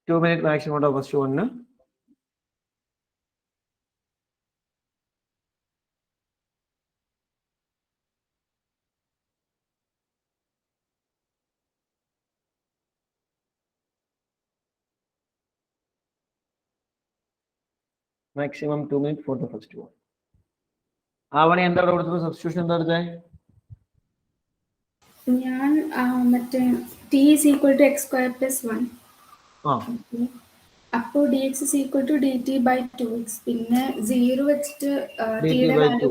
Two minute maximum out of first one. Maximum 2 minutes for the first one. Avani എന്താണ് കൊടുത്തത്? സബ്സ്റ്റിറ്റ്യൂഷൻ എന്താ എടുത്തേ? ഞാൻ മറ്റേ t is equal to x square plus 1. അപ്പോൾ d x is equal to d t by 2x. പിന്നെ 0 വെച്ചിട്ട് ടിയുടെ വാല്യൂ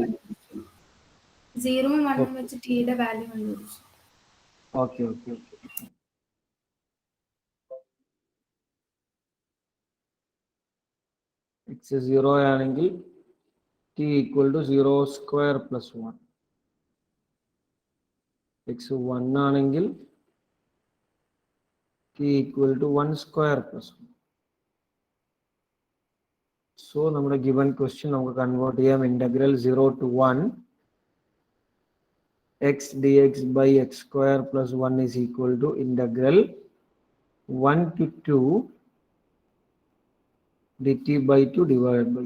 0 ഉം 1 ഉം വെച്ച് ടിയുടെ വാല്യൂ കണ്ടുപിടിച്ചു. Okay okay okay. എക്സ് 0 ആണെങ്കിൽ t equal to 0 square plus 1. X 1 ആണെങ്കിൽ t equal to 1 square plus 1. So നമ്മുടെ ഗിവൺ ക്വസ്റ്റ്യൻ നമുക്ക് കൺവേർട്ട് ചെയ്യാം. Integral 0 to 1 x dx by x square plus 1 is equal to integral 1 to 2 dt by 2 divided by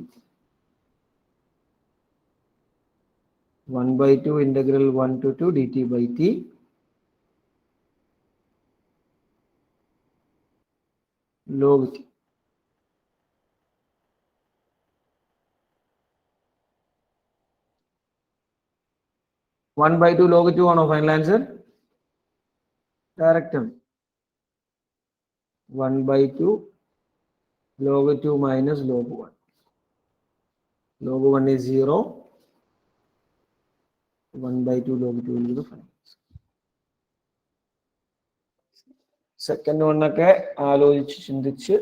1 by 2 integral 1 to 2 dt by t log t. One by 2 log 2 ആണോ ഫൈനൽ ആൻസർ? ഡയറക്റ്റ് ആണ്. 1/2 log 2 minus log 1. Log 1 is 0. 1/2 log 2 into the 5. Second വണ്ണൊക്കെ ആലോചിച്ച് ചിന്തിച്ച്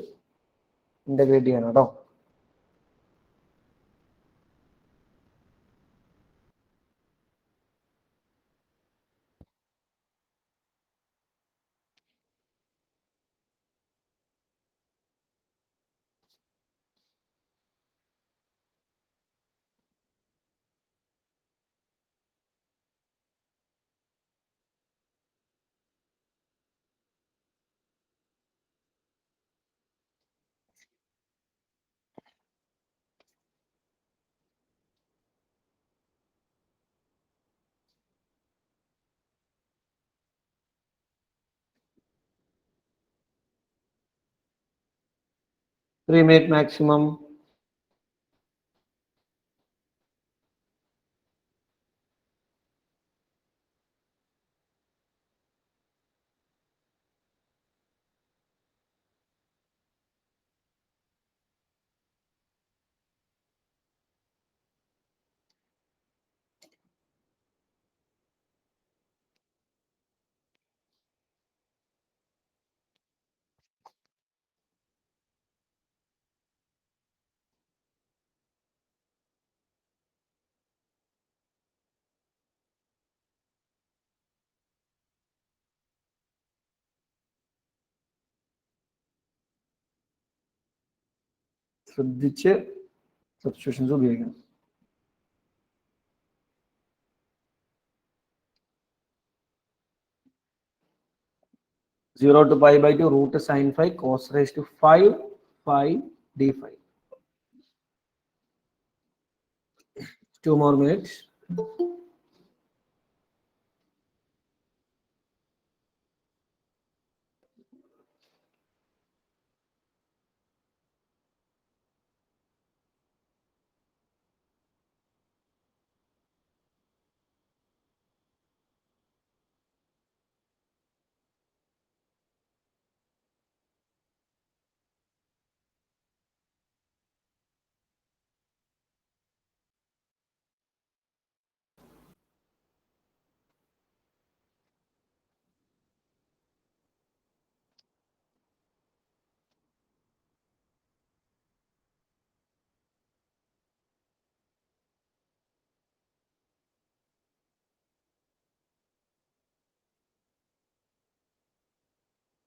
ഇന്റഗ്രേറ്റ് ചെയ്യണം കേട്ടോ. Three minute maximum. ശ്രദ്ധിച്ച് സബ്സ്റ്റിറ്റ്യൂഷൻസ് ഉപയോഗിക്കണം. Zero to pi/2 root sin 5 cos raised to 5 d5. 2 more minutes.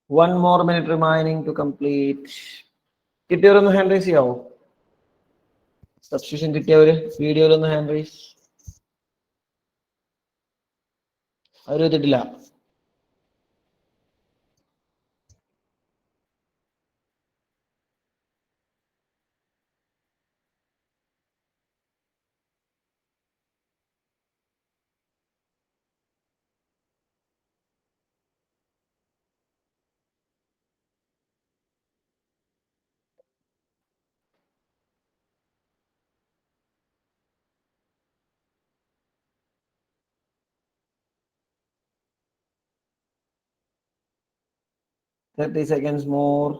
One more minute remaining to complete. കിട്ടിയവരൊന്ന് ഹാൻഡ് റൈസ് ചെയ്യാവോ? സബ്സ്റ്റിറ്റ്യൂഷൻ കിട്ടിയവര് വീഡിയോയിലൊന്ന് ഹാൻഡ് റൈസ്. ആരും എത്തിയിട്ടില്ല. Thirty seconds more.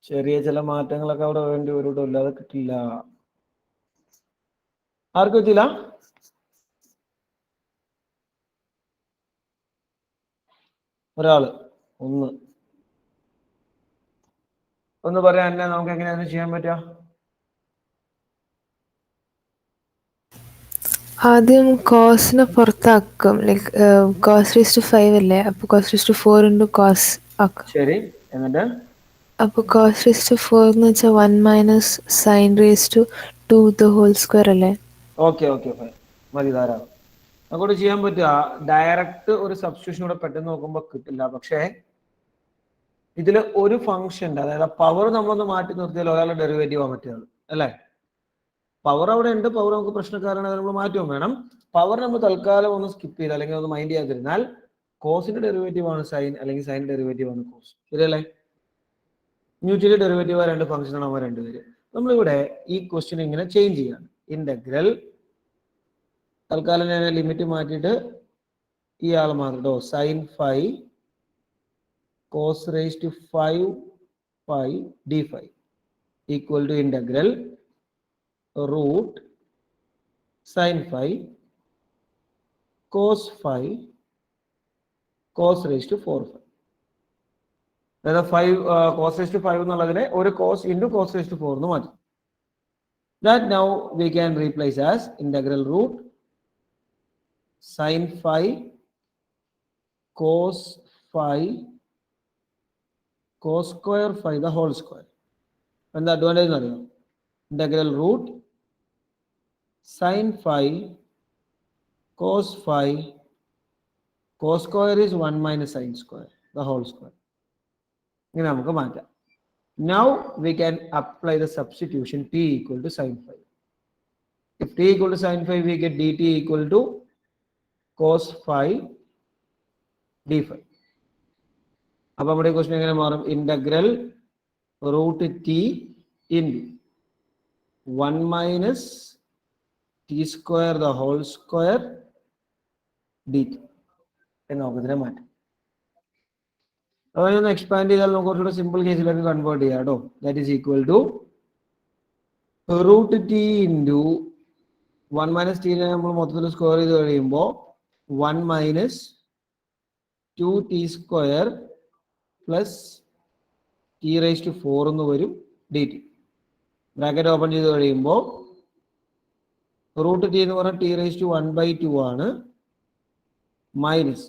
ചെറിയ ചില മാറ്റങ്ങളൊക്കെ അവിടെ വേണ്ടി വരും, ഇല്ലാതെ കിട്ടില്ല. ആർക്കും എത്തിയില്ല? ഒരാള് ഒന്ന് പറയാ എന്നെ നമുക്ക് എങ്ങനെയാണ് ചെയ്യാൻ പറ്റുക? ആദ്യം കോസിനെ പുറത്താക്കും. ലൈക്ക് കോസ് റേസ് ടു 5 അല്ലേ, അപ്പൊ cos raise to 4 into cos ആക്കും. ശരി, എന്നിട്ട് അപ്പൊ കോസ് റേസ് ടു 4 എന്ന് വെച്ചാൽ 1 minus sine raise to 2 the whole square അല്ലേ? ഓക്കെ മതി, ധാരാളം. അങ്ങോട്ട് ചെയ്യാൻ പറ്റുക. ഡയറക്റ്റ് ഒരു സബ്സ്റ്റിറ്റ്യൂഷൻ കൂടെ പെട്ടെന്ന് നോക്കുമ്പോൾ കിട്ടില്ല. പക്ഷേ ഇതിൽ ഒരു ഫംഗ്ഷൻ ഉണ്ട്, അതായത് പവർ നമ്മളൊന്ന് മാറ്റി നിർത്തിയാൽ ഒരാളുടെ ഡെറിവേറ്റീവ് ആവാൻ പറ്റുകയാണ് അല്ലേ? പവർ അവിടെ ഉണ്ട്, പവർ നമുക്ക് പ്രശ്നക്കാരാണ്, അത് നമ്മൾ മാറ്റവും വേണം. പവർ നമ്മൾ തൽക്കാലം ഒന്ന് സ്കിപ്പ് ചെയ്ത് അല്ലെങ്കിൽ ഒന്ന് മൈൻഡ് ചെയ്യാതിരുന്നാൽ കോസിന്റെ ഡെറിവേറ്റീവ് ആണ് സൈൻ, അല്ലെങ്കിൽ സൈൻ ഡെറിവേറ്റീവ് ആണ് കോസ്. ശരിയല്ലേ? മ്യൂച്വലി ഡെറിവേറ്റീവ് രണ്ട് ഫംഗ്ഷനാണ് അവ രണ്ടുപേര്. നമ്മളിവിടെ ഈ ക്വസ്റ്റ്യൻ ഇങ്ങനെ ചേഞ്ച് ചെയ്യാണ്. ഇന്റഗ്രൽ തൽക്കാലം ഞാൻ ലിമിറ്റ് മാറ്റിയിട്ട് ഈ ആൾ മാത്രം കേട്ടോ, sine 5 cos raise to 5 pi d5 equal to integral root sine 5 cos 5 cos raise to 4 അതായത് 5 കോസ് റേസ് ടു 5 എന്നുള്ളതിനെ ഒരു cos into cos raise to 4 എന്ന് മാറ്റി. That now we can replace as integral root sin 5 cos 5 cos square 5 the whole square. And the advantage is integral root sin 5 cos 5 cos square is 1 minus sin square the whole square. Now we can apply the substitution t equal to sin 5. If t equal to sin 5, we get dt equal to cos 5 d5. അപ്പോൾ നമ്മുടെ ക്വസ്റ്റ്യൻ എങ്ങനെ മാറും? Integral root t into 1 minus t square the whole square dt എന്ന് നമുക്ക് ഇതിനെ മാറ്റാം. അതൊന്ന് എക്സ്പാൻഡ് ചെയ്താൽ നമുക്ക് കുറച്ചുകൂടെ സിമ്പിൾ കേസിലേക്ക് കൺവേർട്ട് ചെയ്യാം കേട്ടോ. That is equal to root t into 1 minus ടീനെ നമ്മൾ മൊത്തത്തിൽ സ്ക്വയർ ചെയ്ത് കഴിയുമ്പോൾ 1 മൈനസ് 2 t square plus t raise to 4 എന്ന് വരും ഡി ടി. ബ്രാക്കറ്റ് ഓപ്പൺ ചെയ്ത് കഴിയുമ്പോൾ റൂട്ട് ടി എന്ന് പറഞ്ഞാൽ ടി റേസ് ടു 1/2 ആണ്, minus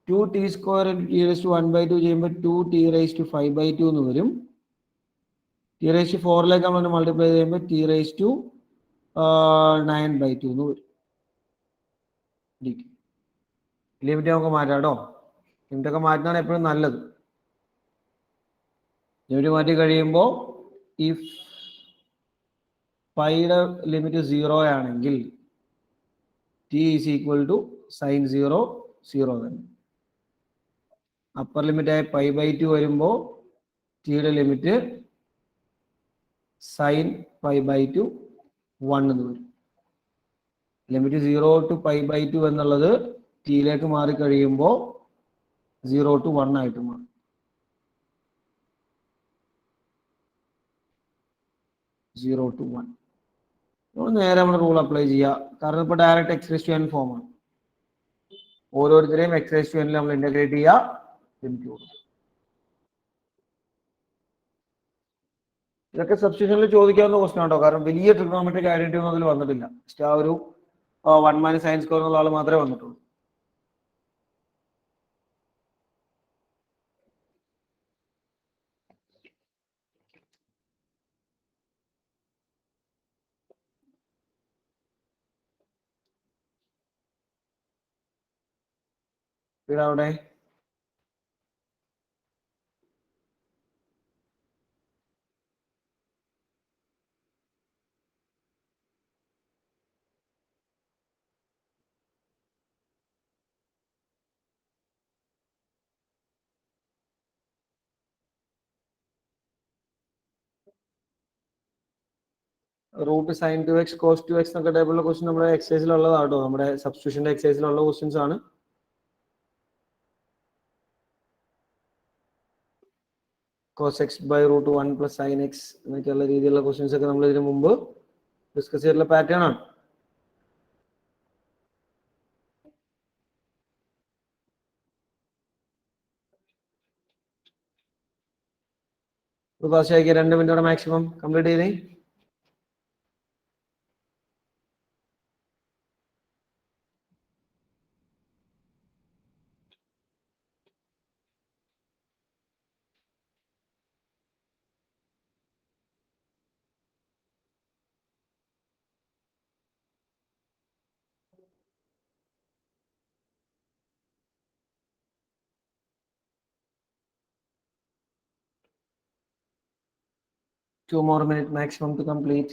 2 t square t raise to 1/2 ചെയ്യുമ്പോൾ 2 ടി റേസ് ടു 5/2 എന്ന് വരും. ടി റേസ് ടു 4ലേക്ക് നമ്മൾ മൾട്ടിപ്ലൈ ചെയ്യുമ്പോൾ ടി റേസ് ടു 9/2 എന്ന് വരും. ലിമിറ്റ് നമുക്ക് മാറ്റാം കേട്ടോ. ലിമിറ്റൊക്കെ മാറ്റുന്നതാണ് എപ്പോഴും നല്ലത്. ലിമിറ്റ് മാറ്റി കഴിയുമ്പോൾ ഈ പൈയുടെ ലിമിറ്റ് 0 ആണെങ്കിൽ t is equal to sine 0 0 തന്നെ. അപ്പർ ലിമിറ്റ് ആയ π/2 വരുമ്പോൾ ടിയുടെ ലിമിറ്റ് സൈൻ π/2 1 എന്ന് വരും. ലിമിറ്റ് 0 ടു π/2 എന്നുള്ളത് ടിയിലേക്ക് മാറി കഴിയുമ്പോൾ 0 ടു 1 ആയിട്ട് മാറും. നേരെ നമ്മൾ റൂൾ അപ്ലൈ ചെയ്യുക. കാരണം ഇപ്പോൾ direct x raise to n ഫോമാണ്. ഓരോരുത്തരെയും എക്സ് റേസ് ടു n നമ്മൾ ഇന്റഗ്രേറ്റ് ചെയ്യുക, ലിമിറ്റ് കൊടുക്കും. ഇതൊക്കെ സബ്സ്റ്റിറ്റ്യൂഷനിൽ ചോദിക്കാവുന്ന ക്വസ്റ്റൻ ആണോ, കാരണം വലിയ ട്രിഗണോമെട്രിക് ഐഡന്റിറ്റി ഒന്നും അതിൽ വന്നിട്ടില്ല. ജസ്റ്റ് ആ ഒരു 1 മൈനസ് സൈൻ സ്ക്വയർ എന്നുള്ള ആൾ മാത്രമേ വന്നിട്ടുള്ളൂ. അവിടെ root sine 2x cos 2x എന്നൊക്കെ ടൈപ്പുള്ള ക്വസ്റ്റ്യൻ നമ്മുടെ എക്സസൈസിലുള്ളതാണ് കേട്ടോ. നമ്മുടെ സബ്സ്റ്റിറ്റ്യൂഷന്റെ എക്സസൈസിലുള്ള ക്വസ്റ്റ്യൻസ് ആണ്. cos x by root 1 plus sin x എന്നൊക്കെയുള്ള രീതിയിലുള്ള ക്വസ്റ്റ്യൻസ് ഒക്കെ നമ്മൾ ഇതിനു മുമ്പ് ഡിസ്കസ് ചെയ്തിട്ടുള്ള പാറ്റേൺ ആണ്. ഭാഷയ്ക്ക് 2 മിനിറ്റോടെ മാക്സിമം കംപ്ലീറ്റ് ചെയ്തേ. Two more minutes maximum to complete.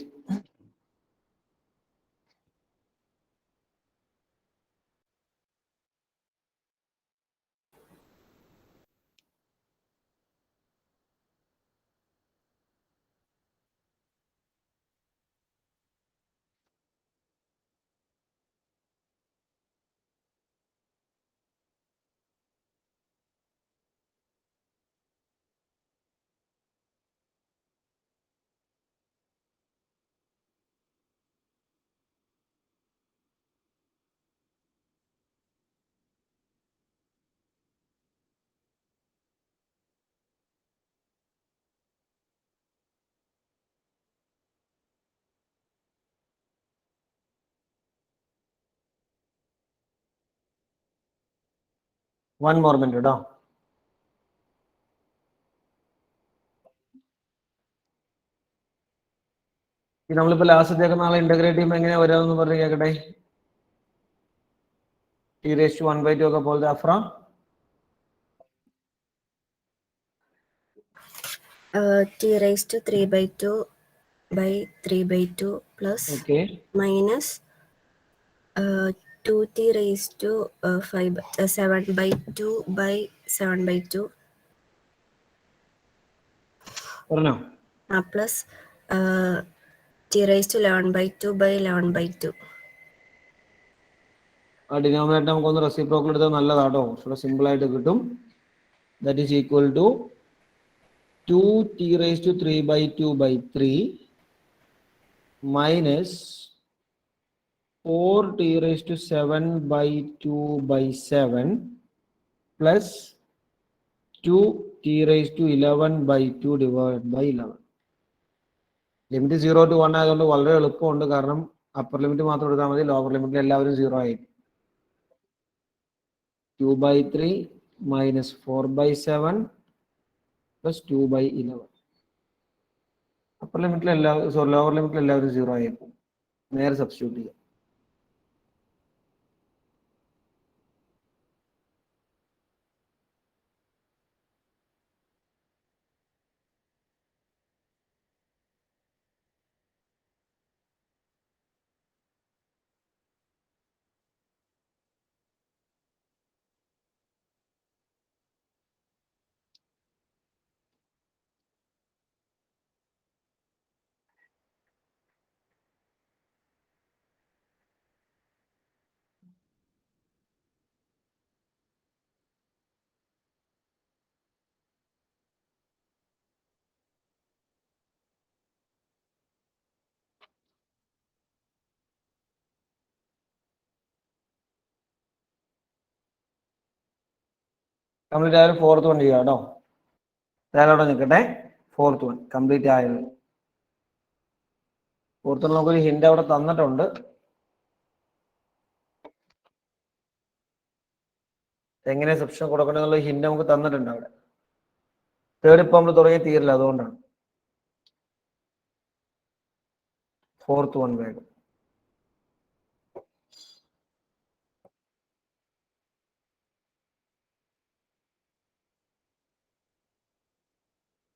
1 more minute കേട്ടോ. നമ്മളിപ്പോ ലാസ്റ്റത്തേക്ക് നാളെ ഇന്റഗ്രേറ്റ് ചെയ്യുമ്പോൾ എങ്ങനെയാ വരാമെന്ന് പറഞ്ഞ് കേൾക്കട്ടെ. t raised to 1/2 ഒക്കെ പോലത്തെ AHPRA. T raised to 3/2 by 3/2 plus minus 2t raised to 7/2 by 7/2 പറഞ്ഞോ. plus t raised to 11/2 by 11/2. ആ ഡിനോമിനേറ്റർ നമുക്കൊന്ന് റെസിപ്രോക്കൽ എടുത്താൽ നല്ലതാട്ടോ. സിമ്പിൾ ആയിട്ട് കിട്ടും. That is equal to 2t raised to 3/2 by 3 minus 4t raised to 7/2 by 7 plus 2t raised to 11/2 divided by 11. Limit 0 to 1 ആയതുകൊണ്ട് വളരെ എളുപ്പമുണ്ട്. കാരണം അപ്പർ ലിമിറ്റ് മാത്രം എടുത്താൽ മതി. ലോവർ ലിമിറ്റിൽ എല്ലാവരും 0 ആയിരിക്കും. 2/3 minus 4/7 plus 2/11. അപ്പർ ലിമിറ്റിൽ എല്ലാവരും ലോവർ ലിമിറ്റിൽ എല്ലാവരും 0 ആയിരിക്കും. നേരെ സബ്സ്റ്റിറ്റ്യൂട്ട് ചെയ്യാം. കംപ്ലീറ്റ് ആയാലും 4th one ചെയ്യാം കേട്ടോ. അവിടെ നിൽക്കട്ടെ. 4th one കംപ്ലീറ്റ് ആയത്. 4th one നമുക്കൊരു ഹിന്റ് അവിടെ തന്നിട്ടുണ്ട്. എങ്ങനെ സബ്സ്റ്റിറ്റ്യൂഷൻ കൊടുക്കണമെന്നുള്ള ഹിന്റ് നമുക്ക് തന്നിട്ടുണ്ട് അവിടെ. തേർഡ് ഇപ്പൊ നമ്മൾ തുടങ്ങി തീരില്ല, അതുകൊണ്ടാണ്. 4th one വേഗം.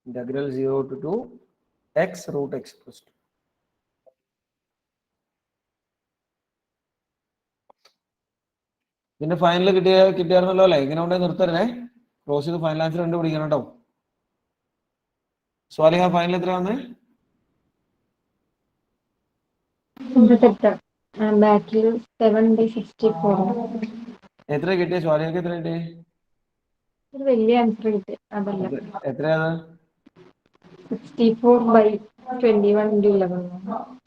Integral 0 to 2 x root x plus 2. പിന്നെ ഫൈനൽ കിട്ടിയായിരുന്നല്ലോ അല്ലേ? ഇങ്ങനെ ഉണ്ടെങ്കിൽ നിർത്തരുതേ. ക്ലോസ് ചെയ്ത് ഫൈനൽ ആൻസർ കണ്ടുപിടിക്കണം കേട്ടോ. സ്വാലിഹ ഫൈനൽ എത്ര വന്നേ? ബാക്കിൽ 7/64. എത്ര കിട്ടിയ സ്വാലിഹക്ക്? എത്ര കിട്ടിയ? ഒരു വലിയ ആൻസർ കിട്ടി. അതല്ല, എത്രയാ? 64/21 into 11.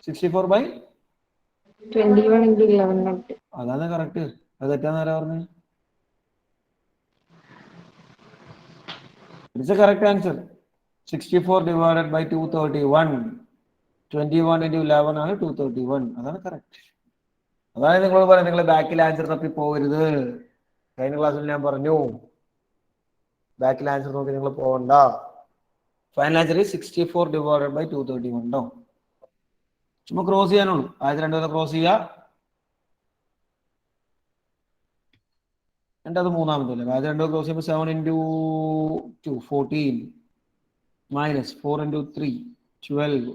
64/21 into 11. അതാണ് കറക്റ്റ്. അത് തെറ്റാന്ന് ആരാ പറഞ്ഞു? It's A correct answer. 64 divided by 231. 21 into 11 ആണ് 231. അതാണ് കറക്റ്റ്. അതാണ് നിങ്ങൾ പറയുന്നത് നിങ്ങൾ ബാക്കിൽ ആൻസർ തപ്പി പോകരുത്. കഴിഞ്ഞ ക്ലാസ്സിൽ ഞാൻ പറഞ്ഞു ബാക്കിൽ ആൻസർ നോക്കി നിങ്ങൾ പോകണ്ട. ഫൈനൽ ആൻസർ 64 divided by 231 ഉണ്ടോ? ചുമ്മാ ക്രോസ് ചെയ്യാനുള്ളൂ. ആദ്യത്തെ രണ്ടുപേരെ ക്രോസ് ചെയ്യുക. അത് മൂന്നാമത്തല്ലേ. ആദ്യം രണ്ടോ ക്രോസ് ചെയ്യുമ്പോൾ 7 into 2 14 minus 4 into 3 12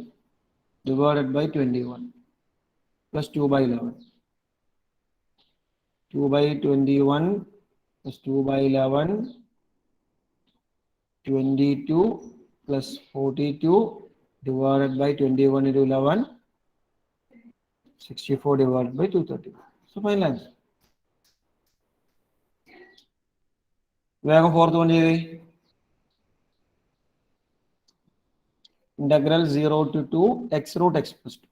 divided by 21 plus 2/11. 2/21 plus 2/11 22 plus 42 divided by 21 into 11 64 divided by 230. So final answer. വേഗം 4th one ചെയ്തേ. Integral 0 to 2 x root x plus 2.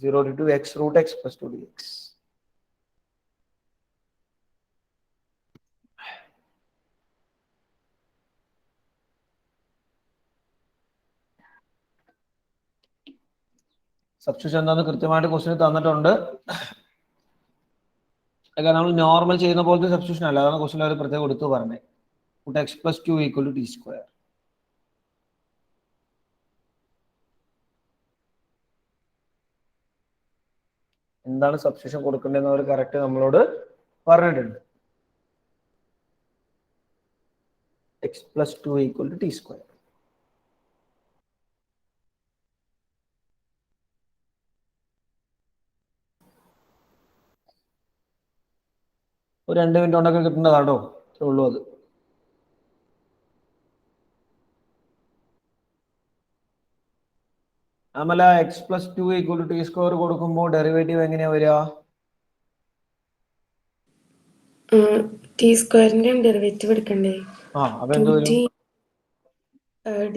Zero to 2 x root x plus 2 dx. Substitution എന്താണെന്ന് കൃത്യമായിട്ട് ക്വസ്റ്റ്യൻ തന്നിട്ടുണ്ട്. കാരണം നമ്മൾ നോർമൽ ചെയ്യുന്ന പോലത്തെ സബ്സ്റ്റിറ്റ്യൂഷൻ അല്ല, അതാണ് ക്വസ്റ്റ്യൻ അവർ പ്രത്യേകം എടുത്തു പറഞ്ഞത്. Puttu x + 2 = t². എന്താണ് സബ്സ്റ്റിറ്റ്യൂഷൻ കൊടുക്കേണ്ടതെന്ന് അവർ കറക്റ്റ് നമ്മളോട് പറഞ്ഞിട്ടുണ്ട്. x + 2 = t². ഒരു 2 മിനിറ്റ് കൊണ്ടൊക്കെ കിട്ടുന്നതാണോ? അത്രേ ഉള്ളൂ അത്. അമല x + 2 = t² കൊടുക്കുമ്പോൾ ഡെറിവേറ്റീവ് എങ്ങനെയാ വരിക? t² ഡെറിവേറ്റീവ് എടുക്കണ്ടേ? അപ്പൊ എന്ത് വരും?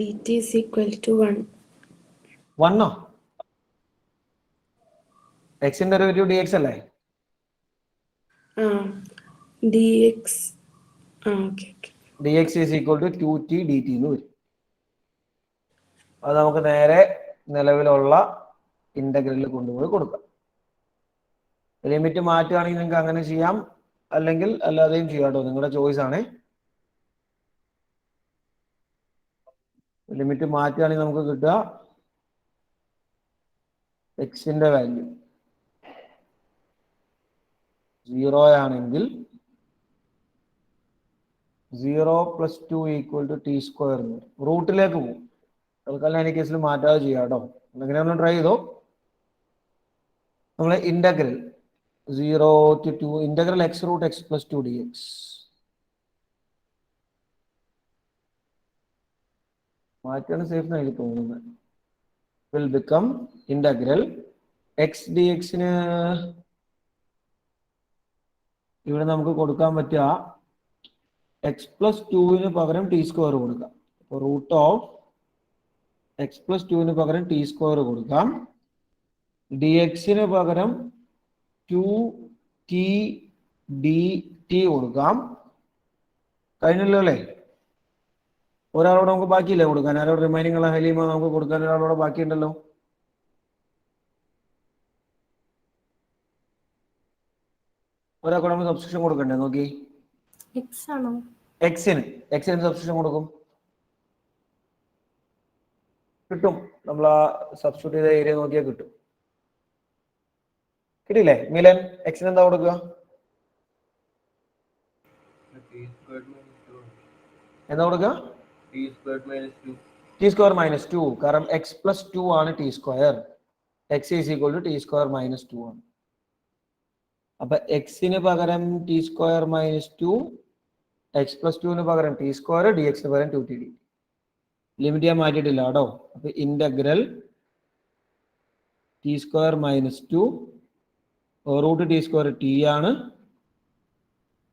dt = 1. 1 x ന്റെ ഡെറിവേറ്റീവ് dx അല്ലേ? dx dx = 2t dt എന്ന് വരും. അത് നമുക്ക് നേരെ നിലവിലുള്ള ഇന്റഗ്രലിൽ കൊണ്ടുപോയി കൊടുക്കാം. ലിമിറ്റ് മാറ്റുകയാണെങ്കിൽ നിങ്ങൾക്ക് അങ്ങനെ ചെയ്യാം, അല്ലെങ്കിൽ അല്ലാതെയും ചെയ്യാം കേട്ടോ, നിങ്ങളുടെ ചോയ്സ് ആണ്. ലിമിറ്റ് മാറ്റുകയാണെങ്കിൽ നമുക്ക് കിട്ടുക എക്സിന്റെ വാല്യൂ 0 ആണെങ്കിൽ 0 + 2 = t². റൂട്ടിലേക്ക് പോകും. തൽക്കാലം എനിക്ക് കേസിൽ മാറ്റാതെ ചെയ്യാം കേട്ടോ. അങ്ങനെ നമ്മൾ ട്രൈ ചെയ്തോ. നമ്മൾ ഇന്റഗ്രൽ 0 to 2 ഇന്റഗ്രൽ x √ x + 2 dx. മാറ്റാണ് സേഫ് എന്നാണ് എനിക്ക് തോന്നുന്നത്. Will become integral x dx ന് ഇവിടെ നമുക്ക് കൊടുക്കാൻ പറ്റുക x + 2 പകരം t² കൊടുക്കാം. അപ്പോൾ √x + 2 പകരം t² കൊടുക്കാം. dx പകരം 2t dt കൊടുക്കാം. കഴിഞ്ഞല്ലോ അല്ലേ? ഒരാളോട് നമുക്ക് ബാക്കിയില്ല കൊടുക്കാൻ. ആരോട്? റിമൈനിങ് ഉള്ള ഹലീമ നമുക്ക് കൊടുക്കാൻ ഒരാളോട് ബാക്കിയുണ്ടല്ലോ. ഒരാൾക്ക് നമുക്ക് സബ്സ്റ്റിറ്റ്യൂഷൻ കൊടുക്കണ്ടേ? നോക്കി, എക്സിന് സബ്സ്റ്റിറ്റ്യൂഷൻ കൊടുക്കും. കിട്ടും. നമ്മൾ ആ സബ്സ്റ്റിറ്റ്യൂട്ട് ചെയ്ത ഏരിയ നോക്കിയാൽ കിട്ടും. കിട്ടിയില്ലേ? മിലൻ എക്സിന് എന്താ കൊടുക്കുക? എന്താ കൊടുക്കുക? t² - 2. കാരണം x + 2 ആണ് t². x = t² - 2 ആണ്. അപ്പൊ എക്സിന് പകരം t² - 2, x + 2 പകരം t², dx പകരം 2t dt. ലിമിറ്റ് ഞാൻ മാറ്റിയിട്ടില്ല കേട്ടോ. അപ്പൊ ഇന്റഗ്രൽ t² - 2 √t² t ആണ്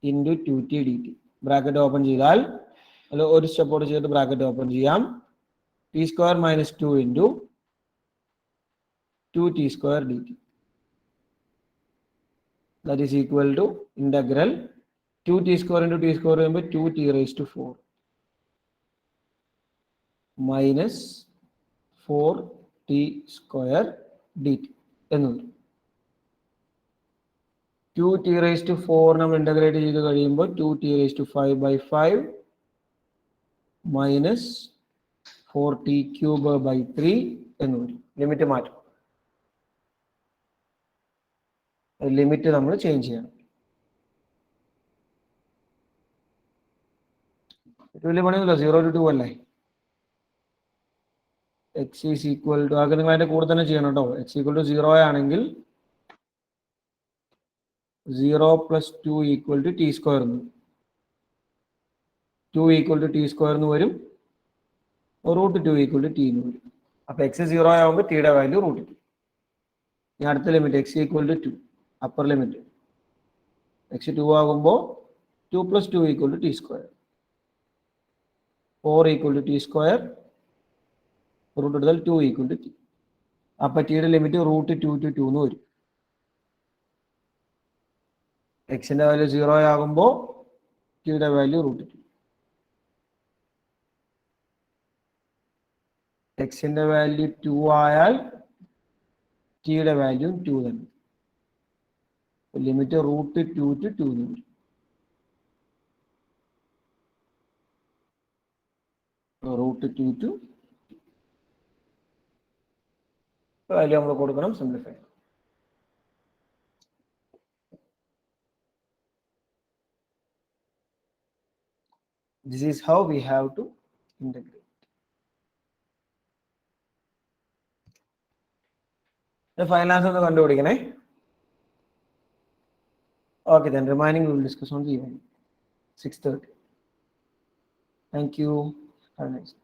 into 2t dt. Bracket open ചെയ്താൽ അല്ല, ഒരു സ്റ്റെപ്പോട് ചെയ്തിട്ട് ബ്രാക്കറ്റ് ഓപ്പൺ ചെയ്യാം. t² - 2 into 2t² dt. That is equal to integral 2t² into t² ചെയ്യുമ്പോൾ 2t⁴ minus 4t² dt എന്ന് വരും. 2t⁴ നമ്മൾ ഇന്റഗ്രേറ്റ് ചെയ്ത് കഴിയുമ്പോൾ 2t⁵/5 minus 4t³ എന്ന് വരും. ലിമിറ്റ് മാറ്റും. ലിമിറ്റ് നമ്മൾ ചേഞ്ച് ചെയ്യണം. വലിയ പണിയൊന്നുമില്ല. 0 to 2 അല്ലേ? x = ആകെ നിങ്ങൾ അതിന്റെ കൂടെ തന്നെ ചെയ്യണം കേട്ടോ. x = 0 ആണെങ്കിൽ 0 + 2 = t². 2 = t² എന്ന് വരും. √2 = t എന്ന് വരും. അപ്പൊ x 0 ആകുമ്പോൾ t യുടെ വാല്യൂ √2. ഇനി അടുത്ത limit x = 2, upper limit. x 2 ആകുമ്പോൾ 2 + 2 = t². 4 = t², റൂട്ട് എടുത്താൽ 2 = t. അപ്പൊ ടിയുടെ ലിമിറ്റ് √2 to 2 എന്ന് വരും. എക്സിന്റെ വാല്യൂ 0 ആകുമ്പോൾ ടിയുടെ വാല്യൂ √2. എക്സിന്റെ വാല്യൂ 2 ആയാൽ ടിയുടെ വാല്യൂ 2 തന്നെ. Limit root 2 to 2 root 2 to value നമ്മൾ കൊടുക്കണം, simplify. This is how we have to integrate. The final answer ഒന്ന് കണ്ടുപിടിക്കണേ. Okay, then remaining we will discuss on the evening. 6:30. Thank you. Have a nice day.